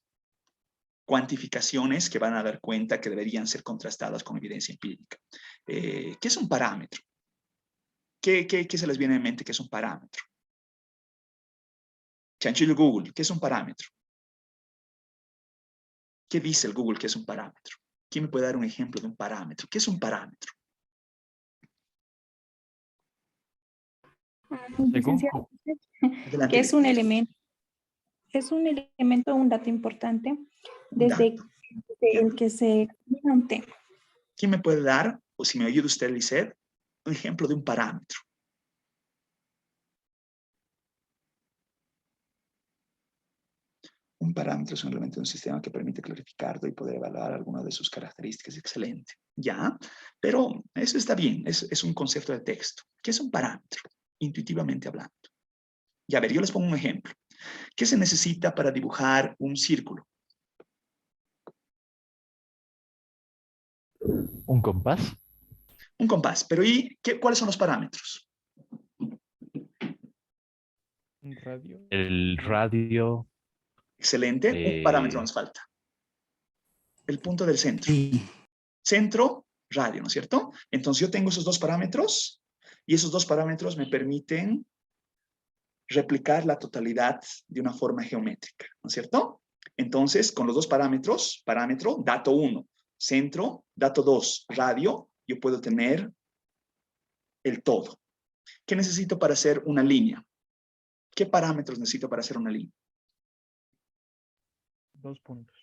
cuantificaciones que van a dar cuenta que deberían ser contrastadas con evidencia empírica. ¿Qué es un parámetro? ¿Qué se les viene en mente que es un parámetro? Chanchullo Google, ¿qué es un parámetro? ¿Qué dice el Google que es un parámetro? ¿Quién me puede dar un ejemplo de un parámetro? ¿Qué es un parámetro? Licenciado, Adelante. que es un elemento. es un elemento, un dato importante Un desde dato. el que se cambia un tema. ¿Quién me puede dar, o si me ayuda usted, Lisette, un ejemplo de un parámetro? Un parámetro es un elemento de un sistema que permite clarificarlo y poder evaluar alguna de sus características. Excelente. Ya, pero eso está bien, es un concepto de texto. ¿Qué es un parámetro? Intuitivamente hablando. Ya, a ver, yo les pongo un ejemplo. ¿Qué se necesita para dibujar un círculo? ¿Un compás? Un compás. Pero ¿y cuáles son los parámetros? Un radio. El radio. Excelente. Un parámetro nos falta. El punto del centro. Centro, radio, ¿no es cierto? Entonces yo tengo esos dos parámetros y esos dos parámetros me permiten replicar la totalidad de una forma geométrica, ¿no es cierto? Entonces, con los dos parámetros, parámetro, dato 1, centro, dato 2, radio, yo puedo tener el todo. ¿Qué necesito para hacer una línea? ¿Qué parámetros necesito para hacer una línea? 2 puntos.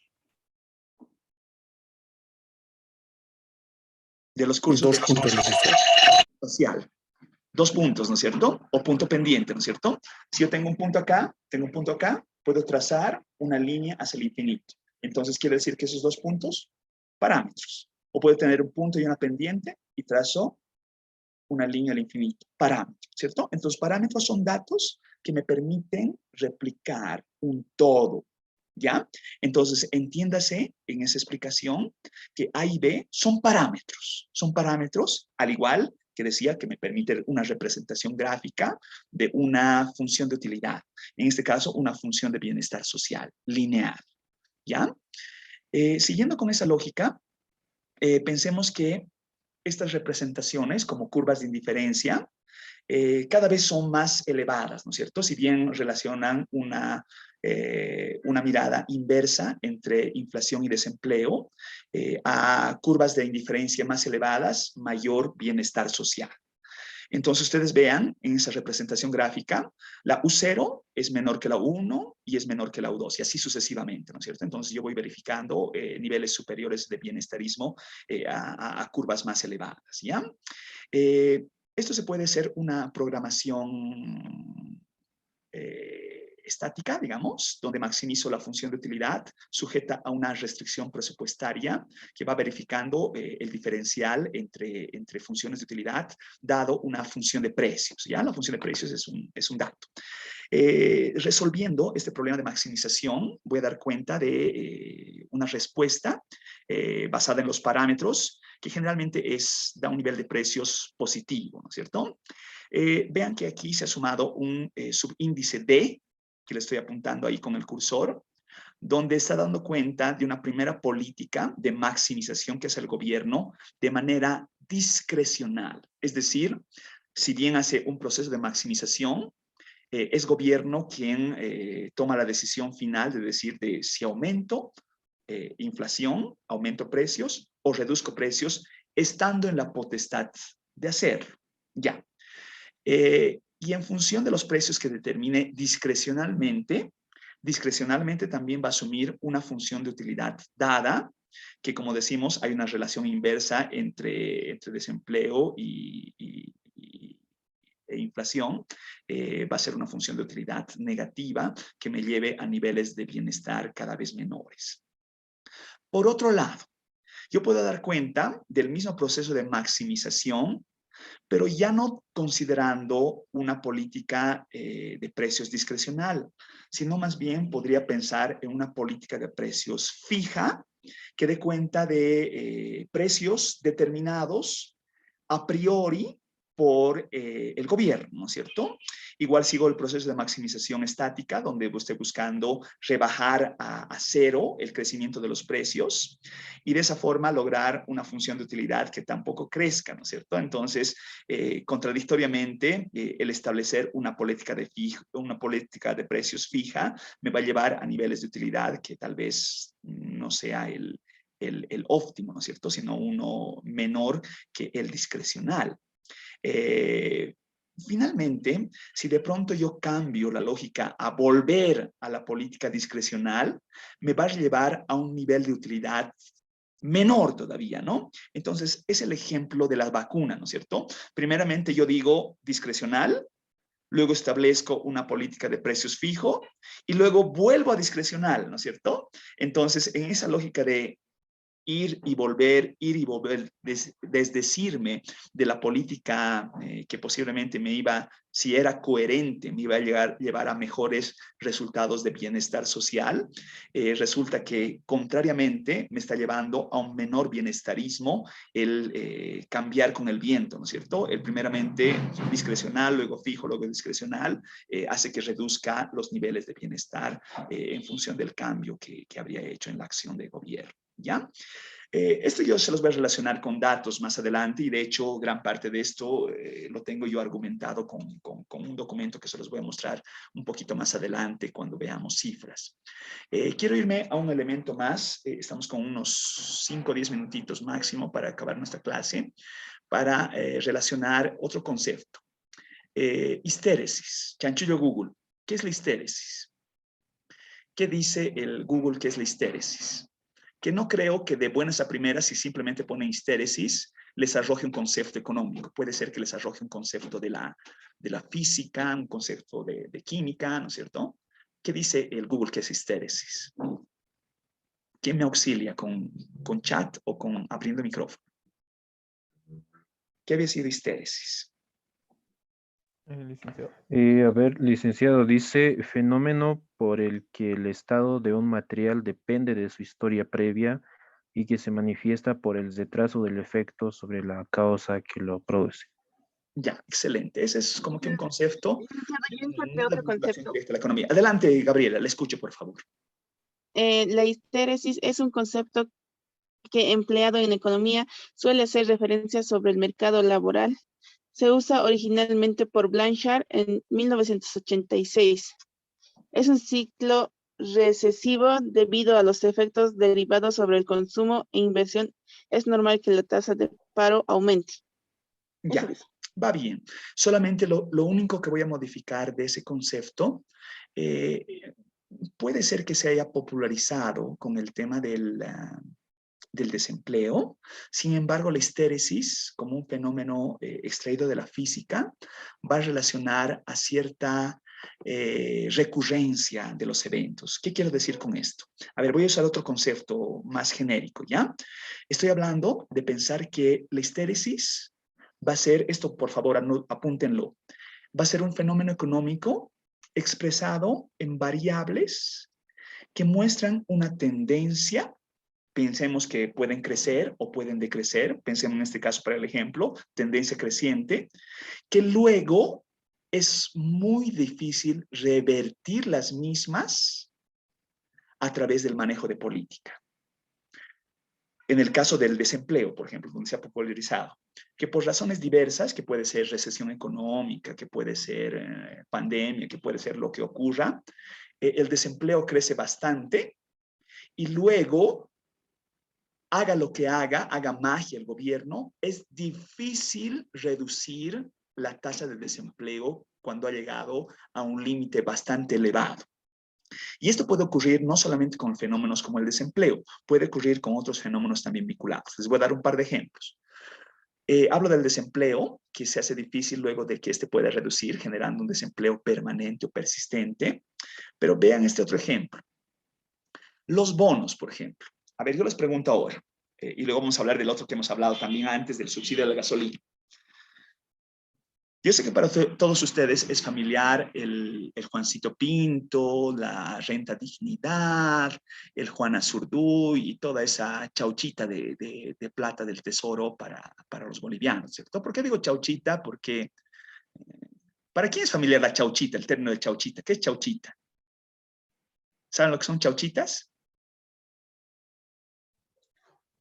De los cursos Dos puntos. social. 2 puntos, ¿no es cierto? O punto pendiente, ¿no es cierto? Si yo tengo un punto acá, puedo trazar una línea hacia el infinito. Entonces quiere decir que esos 2 puntos, parámetros. O puedo tener un punto y una pendiente y trazo una línea al infinito. Parámetros, ¿cierto? Entonces parámetros son datos que me permiten replicar un todo. ¿Ya? Entonces, entiéndase en esa explicación que A y B son parámetros. Son parámetros, al igual que decía que me permite una representación gráfica de una función de utilidad. En este caso, una función de bienestar social, lineal. ¿Ya? Siguiendo con esa lógica, pensemos que estas representaciones, como curvas de indiferencia, cada vez son más elevadas, ¿no es cierto? Si bien relacionan una mirada inversa entre inflación y desempleo, a curvas de indiferencia más elevadas, mayor bienestar social. Entonces ustedes vean en esa representación gráfica, la U0 es menor que la U1 y es menor que la U2 y así sucesivamente, ¿no es cierto? Entonces yo voy verificando niveles superiores de bienestarismo a curvas más elevadas, ¿ya? Esto se puede hacer una programación estática, digamos, donde maximizo la función de utilidad sujeta a una restricción presupuestaria que va verificando el diferencial entre funciones de utilidad dado una función de precios. ¿Ya? La función de precios es un dato. Resolviendo este problema de maximización, voy a dar cuenta de una respuesta basada en los parámetros que generalmente da un nivel de precios positivo, ¿no es cierto? Vean que aquí se ha sumado un subíndice D, que le estoy apuntando ahí con el cursor, donde está dando cuenta de una primera política de maximización que hace el gobierno de manera discrecional. Es decir, si bien hace un proceso de maximización, es gobierno quien toma la decisión final de decir de si aumento inflación, aumento precios o reduzco precios, estando en la potestad de hacerlo. Ya. Y en función de los precios que determine discrecionalmente también va a asumir una función de utilidad dada, que como decimos, hay una relación inversa entre desempleo e inflación, va a ser una función de utilidad negativa que me lleve a niveles de bienestar cada vez menores. Por otro lado, yo puedo dar cuenta del mismo proceso de maximización, pero ya no considerando una política de precios discrecional, sino más bien podría pensar en una política de precios fija que dé cuenta de precios determinados a priori por el gobierno, ¿no es cierto? Igual sigo el proceso de maximización estática, donde estoy buscando rebajar a cero el crecimiento de los precios y de esa forma lograr una función de utilidad que tampoco crezca, ¿no es cierto? Entonces, contradictoriamente, el establecer una política de precios fija me va a llevar a niveles de utilidad que tal vez no sea el óptimo, ¿no es cierto? Sino uno menor que el discrecional. finalmente, si de pronto yo cambio la lógica a volver a la política discrecional, me va a llevar a un nivel de utilidad menor todavía, ¿no? Entonces, es el ejemplo de la vacuna, ¿no es cierto? Primeramente yo digo discrecional, luego establezco una política de precios fijo y luego vuelvo a discrecional, ¿no es cierto? Entonces, en esa lógica de ir y volver, desdecirme de la política que posiblemente me iba, si era coherente, me iba a llevar a mejores resultados de bienestar social, resulta que contrariamente me está llevando a un menor bienestarismo el cambiar con el viento, ¿no es cierto? El primeramente discrecional, luego fijo, luego discrecional, hace que reduzca los niveles de bienestar en función del cambio que habría hecho en la acción de gobierno. ¿Ya? Esto yo se los voy a relacionar con datos más adelante y de hecho gran parte de esto lo tengo yo argumentado con un documento que se los voy a mostrar un poquito más adelante cuando veamos cifras. Quiero irme a un elemento más, estamos con unos 5 o 10 minutitos máximo para acabar nuestra clase, para relacionar otro concepto. Histéresis, chanchullo Google, ¿qué es la histéresis? ¿Qué dice el Google que es la histéresis? Que no creo que de buenas a primeras, si simplemente ponen histéresis, les arroje un concepto económico. Puede ser que les arroje un concepto de la física, un concepto de química, ¿no es cierto? ¿Qué dice el Google que es histéresis? ¿Quién me auxilia con chat o con abriendo micrófono? ¿Qué había sido histéresis? Licenciado. A ver, licenciado, dice fenómeno por el que el estado de un material depende de su historia previa y que se manifiesta por el retraso del efecto sobre la causa que lo produce. Ya, excelente. Ese es como que un concepto. Yo encontré otro concepto. De la economía. Adelante, Gabriela, le escucho, por favor. La histéresis es un concepto que empleado en economía suele hacer referencia sobre el mercado laboral. Se usa originalmente por Blanchard en 1986. Es un ciclo recesivo debido a los efectos derivados sobre el consumo e inversión. Es normal que la tasa de paro aumente. Ya, va bien. Solamente lo único que voy a modificar de ese concepto puede ser que se haya popularizado con el tema del desempleo. Sin embargo, la histéresis, como un fenómeno extraído de la física, va a relacionar a cierta recurrencia de los eventos. ¿Qué quiero decir con esto? A ver, voy a usar otro concepto más genérico, ¿ya? Estoy hablando de pensar que la histéresis va a ser, esto por favor apúntenlo, va a ser un fenómeno económico expresado en variables que muestran una tendencia. Pensemos que pueden crecer o pueden decrecer. Pensemos en este caso para el ejemplo, tendencia creciente, que luego es muy difícil revertir las mismas a través del manejo de política. En el caso del desempleo, por ejemplo, donde se ha popularizado, que por razones diversas, que puede ser recesión económica, que puede ser pandemia, que puede ser lo que ocurra, el desempleo crece bastante y luego haga lo que haga magia el gobierno, es difícil reducir la tasa de desempleo cuando ha llegado a un límite bastante elevado. Y esto puede ocurrir no solamente con fenómenos como el desempleo, puede ocurrir con otros fenómenos también vinculados. Les voy a dar un par de ejemplos. Hablo del desempleo, que se hace difícil luego de que este pueda reducir, generando un desempleo permanente o persistente. Pero vean este otro ejemplo. Los bonos, por ejemplo. A ver, yo les pregunto ahora, y luego vamos a hablar del otro que hemos hablado también antes, del subsidio de la gasolina. Yo sé que para todos ustedes es familiar el Juancito Pinto, la Renta Dignidad, el Juan Azurduy y toda esa chauchita de plata del tesoro para los bolivianos, ¿cierto? ¿Por qué digo chauchita? Porque ¿para quién es familiar la chauchita, el término de chauchita? ¿Qué es chauchita? ¿Saben lo que son chauchitas?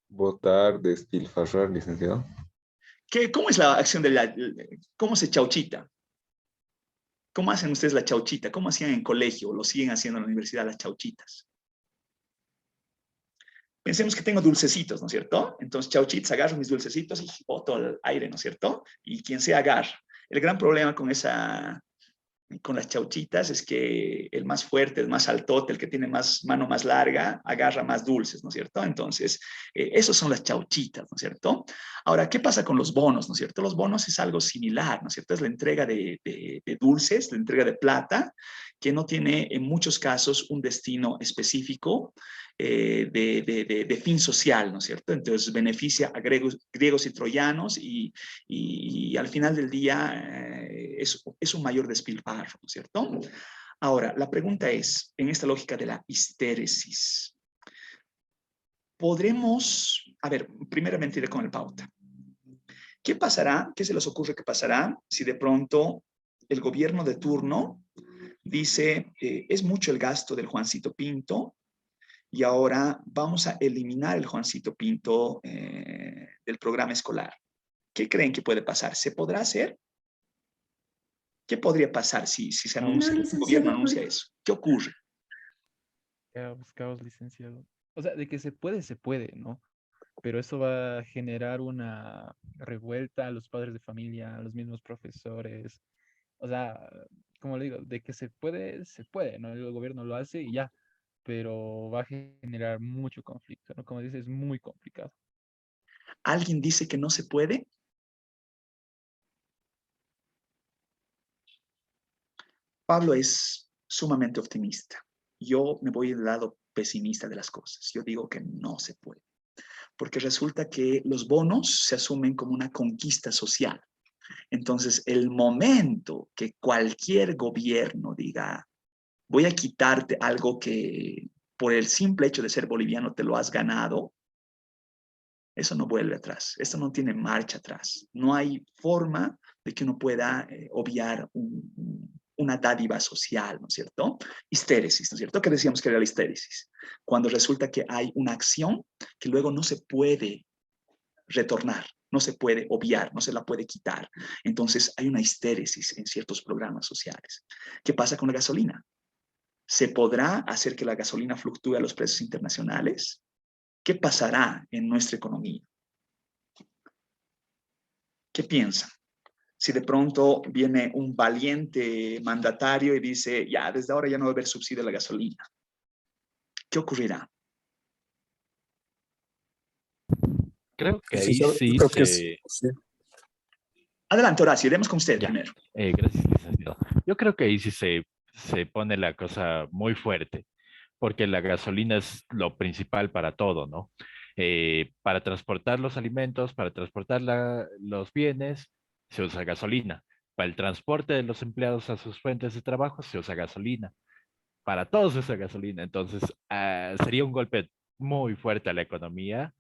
Votar, despilfarrar, licenciado. ¿Cómo es la acción cómo se chauchita? ¿Cómo hacen ustedes la chauchita? ¿Cómo hacían en colegio o lo siguen haciendo en la universidad las chauchitas? Pensemos que tengo dulcecitos, ¿no es cierto? Entonces, chauchitas, agarro mis dulcecitos y boto al aire, ¿no es cierto? Y quien se agarra. El gran problema con las chauchitas es que el más fuerte, el más altote, el que tiene mano más larga, agarra más dulces, ¿no es cierto? Entonces, esos son las chauchitas, ¿no es cierto? Ahora, ¿qué pasa con los bonos, ¿no es cierto? Los bonos es algo similar, ¿no es cierto? Es la entrega de dulces, la entrega de plata, que no tiene en muchos casos un destino específico de fin social, ¿no es cierto? Entonces beneficia a griegos y troyanos y al final del día es un mayor despilfarro, ¿no es cierto? Ahora, la pregunta es, en esta lógica de la histéresis, podremos, a ver, primeramente iré con el pauta. ¿Qué pasará? ¿Qué se les ocurre que pasará si de pronto el gobierno de turno dice, es mucho el gasto del Juancito Pinto y ahora vamos a eliminar el Juancito Pinto del programa escolar? ¿Qué creen que puede pasar? ¿Se podrá hacer? ¿Qué podría pasar si se anuncia, No, el gobierno licenciado, anuncia eso? ¿Qué ocurre? Caos, licenciado. O sea, de que se puede, ¿no? Pero eso va a generar una revuelta a los padres de familia, a los mismos profesores. O sea, como le digo, de que se puede, ¿no? El gobierno lo hace y ya, pero va a generar mucho conflicto, ¿no? Como dices, es muy complicado. ¿Alguien dice que no se puede? Pablo es sumamente optimista. Yo me voy del lado pesimista de las cosas. Yo digo que no se puede. Porque resulta que los bonos se asumen como una conquista social. Entonces, el momento que cualquier gobierno diga, voy a quitarte algo que por el simple hecho de ser boliviano te lo has ganado, eso no vuelve atrás. Esto no tiene marcha atrás. No hay forma de que uno pueda obviar una dádiva social, ¿no es cierto? Histéresis, ¿no es cierto? ¿Qué decíamos que era la histéresis? Cuando resulta que hay una acción que luego no se puede retornar, no se puede obviar, no se la puede quitar. Entonces hay una histéresis en ciertos programas sociales. ¿Qué pasa con la gasolina? ¿Se podrá hacer que la gasolina fluctúe a los precios internacionales? ¿Qué pasará en nuestra economía? ¿Qué piensan? Si de pronto viene un valiente mandatario y dice, ya, desde ahora ya no va a haber subsidio a la gasolina, ¿qué ocurrirá? Creo que ahí Licenciado, yo sí creo que se... sí. Adelante, Horacio, iremos con usted Ya, primero. gracias, licenciado. Yo creo que ahí sí se pone la cosa muy fuerte, porque la gasolina es lo principal para todo, ¿no? Para transportar los alimentos, para transportar los bienes, se usa gasolina. Para el transporte de los empleados a sus fuentes de trabajo, se usa gasolina. Para todos se usa gasolina. Entonces, sería un golpe muy fuerte a la economía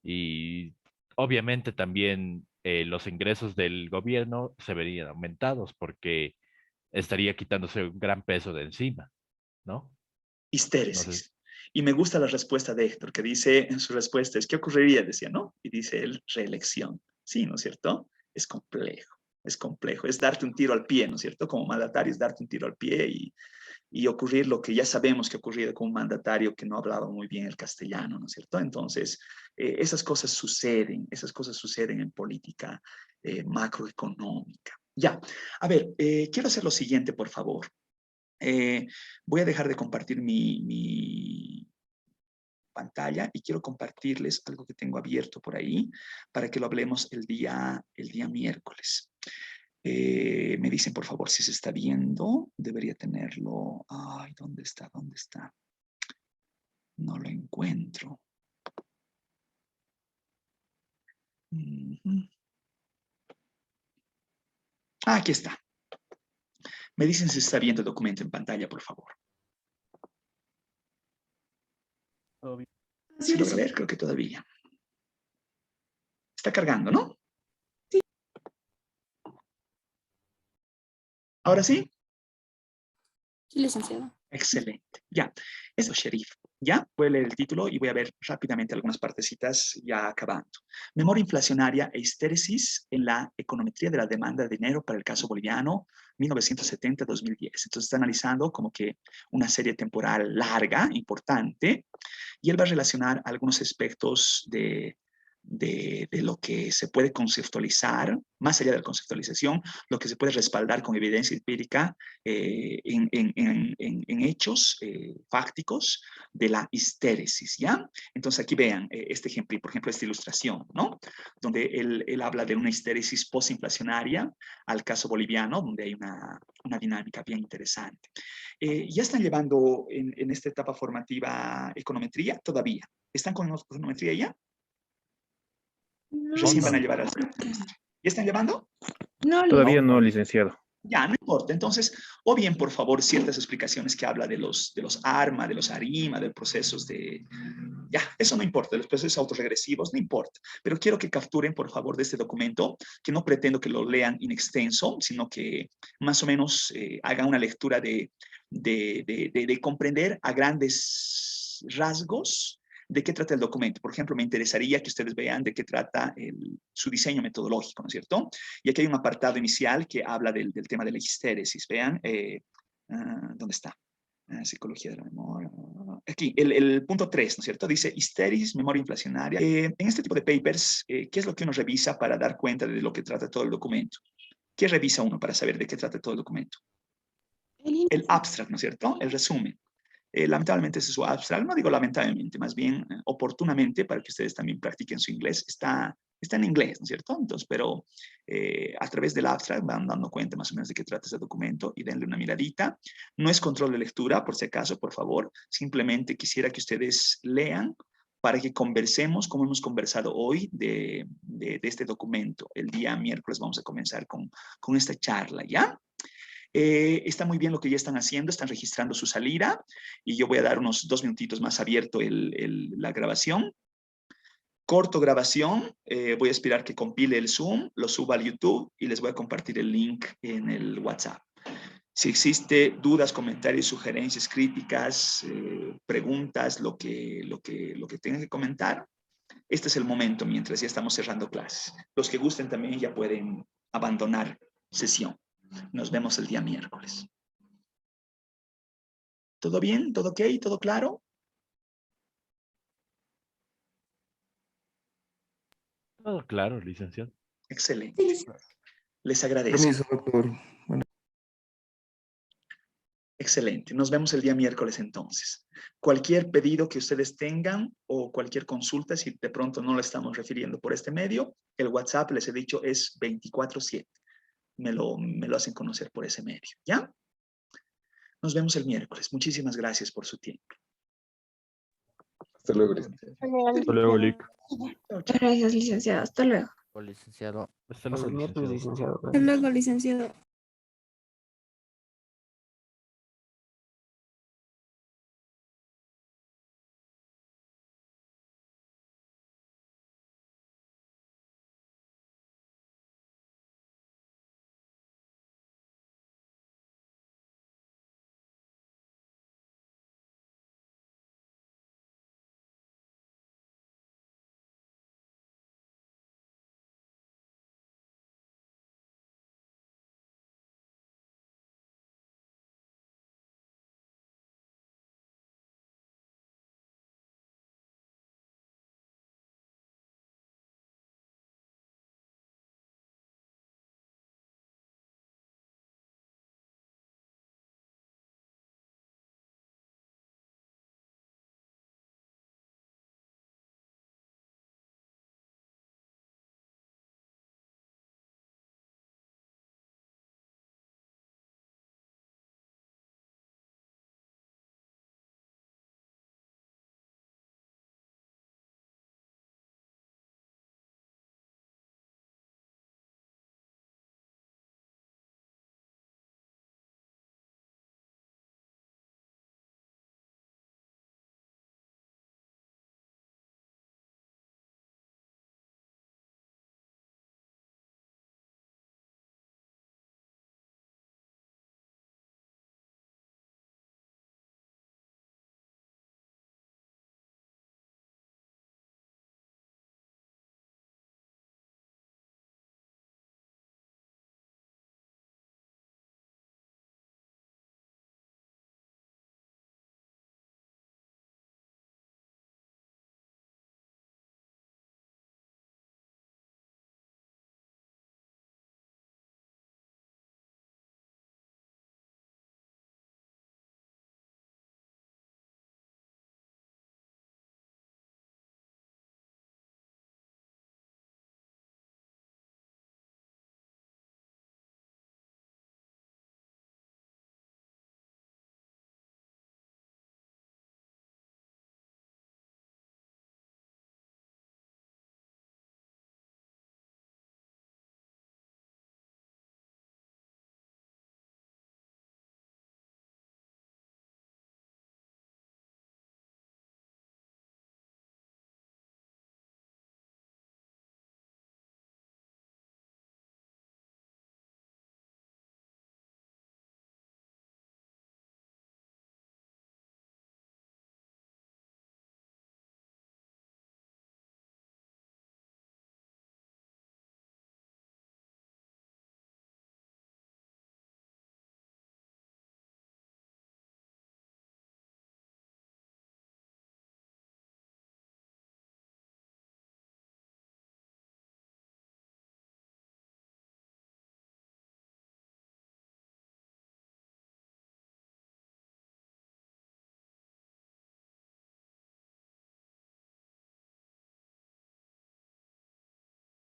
y obviamente también los ingresos del gobierno se verían aumentados porque estaría quitándose un gran peso de encima, ¿no? No sé. Histéresis. Y me gusta la respuesta de Héctor, que dice en su respuesta, es ¿qué ocurriría? Decía, ¿no? Y dice él, reelección. Sí, ¿no es cierto? Es complejo, es complejo. Es darte un tiro al pie, ¿no es cierto? Como mandatario es darte un tiro al pie y ocurrir lo que ya sabemos que ocurría con un mandatario que no hablaba muy bien el castellano, ¿no es cierto? Entonces, esas cosas suceden en política macroeconómica. Ya, a ver, quiero hacer lo siguiente, por favor. Voy a dejar de compartir mi pantalla y quiero compartirles algo que tengo abierto por ahí para que lo hablemos el día miércoles. Me dicen, por favor, si se está viendo. Debería tenerlo. Ay, ¿dónde está? ¿Dónde está? No lo encuentro. Aquí está. Me dicen si se está viendo el documento en pantalla, por favor. ¿Se logra ver? Creo que todavía. Está cargando, ¿no? Sí. ¿Ahora sí? Sí, licenciado. Excelente. Ya. Eso, Sheriff. Ya, voy a leer el título y voy a ver rápidamente algunas partecitas ya acabando. Memoria inflacionaria e histéresis en la econometría de la demanda de dinero para el caso boliviano 1970-2010. Entonces está analizando como que una serie temporal larga, importante, y él va a relacionar algunos aspectos de de lo que se puede conceptualizar, más allá de la conceptualización, lo que se puede respaldar con evidencia empírica en hechos fácticos de la histéresis, ¿ya? Entonces aquí vean este ejemplo, por ejemplo, esta ilustración, ¿no? Donde él habla de una histéresis postinflacionaria al caso boliviano, donde hay una dinámica bien interesante. ¿Ya están llevando en esta etapa formativa econometría? Todavía. ¿Están con econometría ya? Recién van a llevar al semestre. ¿Ya están llevando? No, Todavía no, licenciado. Ya, no importa. Entonces, o bien, por favor, ciertas explicaciones que habla de los ARMA, de los ARIMA, de procesos de... Ya, eso no importa, de los procesos autorregresivos, no importa. Pero quiero que capturen, por favor, de este documento, que no pretendo que lo lean in extenso, sino que más o menos hagan una lectura de comprender a grandes rasgos de qué trata el documento. Por ejemplo, me interesaría que ustedes vean de qué trata su diseño metodológico, ¿no es cierto? Y aquí hay un apartado inicial que habla del tema de la histéresis. Vean, ¿dónde está? Psicología de la memoria. Aquí, el punto 3, ¿no es cierto? Dice histéresis, memoria inflacionaria. En este tipo de papers, ¿qué es lo que uno revisa para dar cuenta de lo que trata todo el documento? ¿Qué revisa uno para saber de qué trata todo el documento? El abstract, ¿no es cierto? El resumen. Lamentablemente ese es su abstract, no digo lamentablemente, más bien oportunamente para que ustedes también practiquen su inglés. Está en inglés, ¿no es cierto? Entonces, pero a través del abstract van dando cuenta más o menos de qué trata ese documento y denle una miradita. No es control de lectura, por si acaso, por favor. Simplemente quisiera que ustedes lean para que conversemos, como hemos conversado hoy, de este documento. El día miércoles vamos a comenzar con esta charla, ¿ya? Está muy bien lo que ya están haciendo, están registrando su salida y yo voy a dar unos 2 minutitos más abierto la grabación. Corto grabación, voy a esperar que compile el Zoom, lo suba al YouTube y les voy a compartir el link en el WhatsApp. Si existe dudas, comentarios, sugerencias, críticas, preguntas, lo que tengan que comentar, este es el momento mientras ya estamos cerrando clases. Los que gusten también ya pueden abandonar sesión. Nos vemos el día miércoles. ¿Todo bien? ¿Todo ok? ¿Todo claro? Todo claro, licenciado. Excelente. Les agradezco. Permiso, doctor. Bueno. Excelente. Nos vemos el día miércoles entonces. Cualquier pedido que ustedes tengan o cualquier consulta, si de pronto no lo estamos refiriendo por este medio, el WhatsApp, les he dicho, es 24/7. Me lo hacen conocer por ese medio, ¿ya? Nos vemos el miércoles. Muchísimas gracias por su tiempo. Hasta luego, licenciado. Hasta luego, Lic. Muchas gracias, licenciado. Hasta luego. Licenciado. Hasta luego, Hasta el miércoles, licenciado. Hasta luego, licenciado.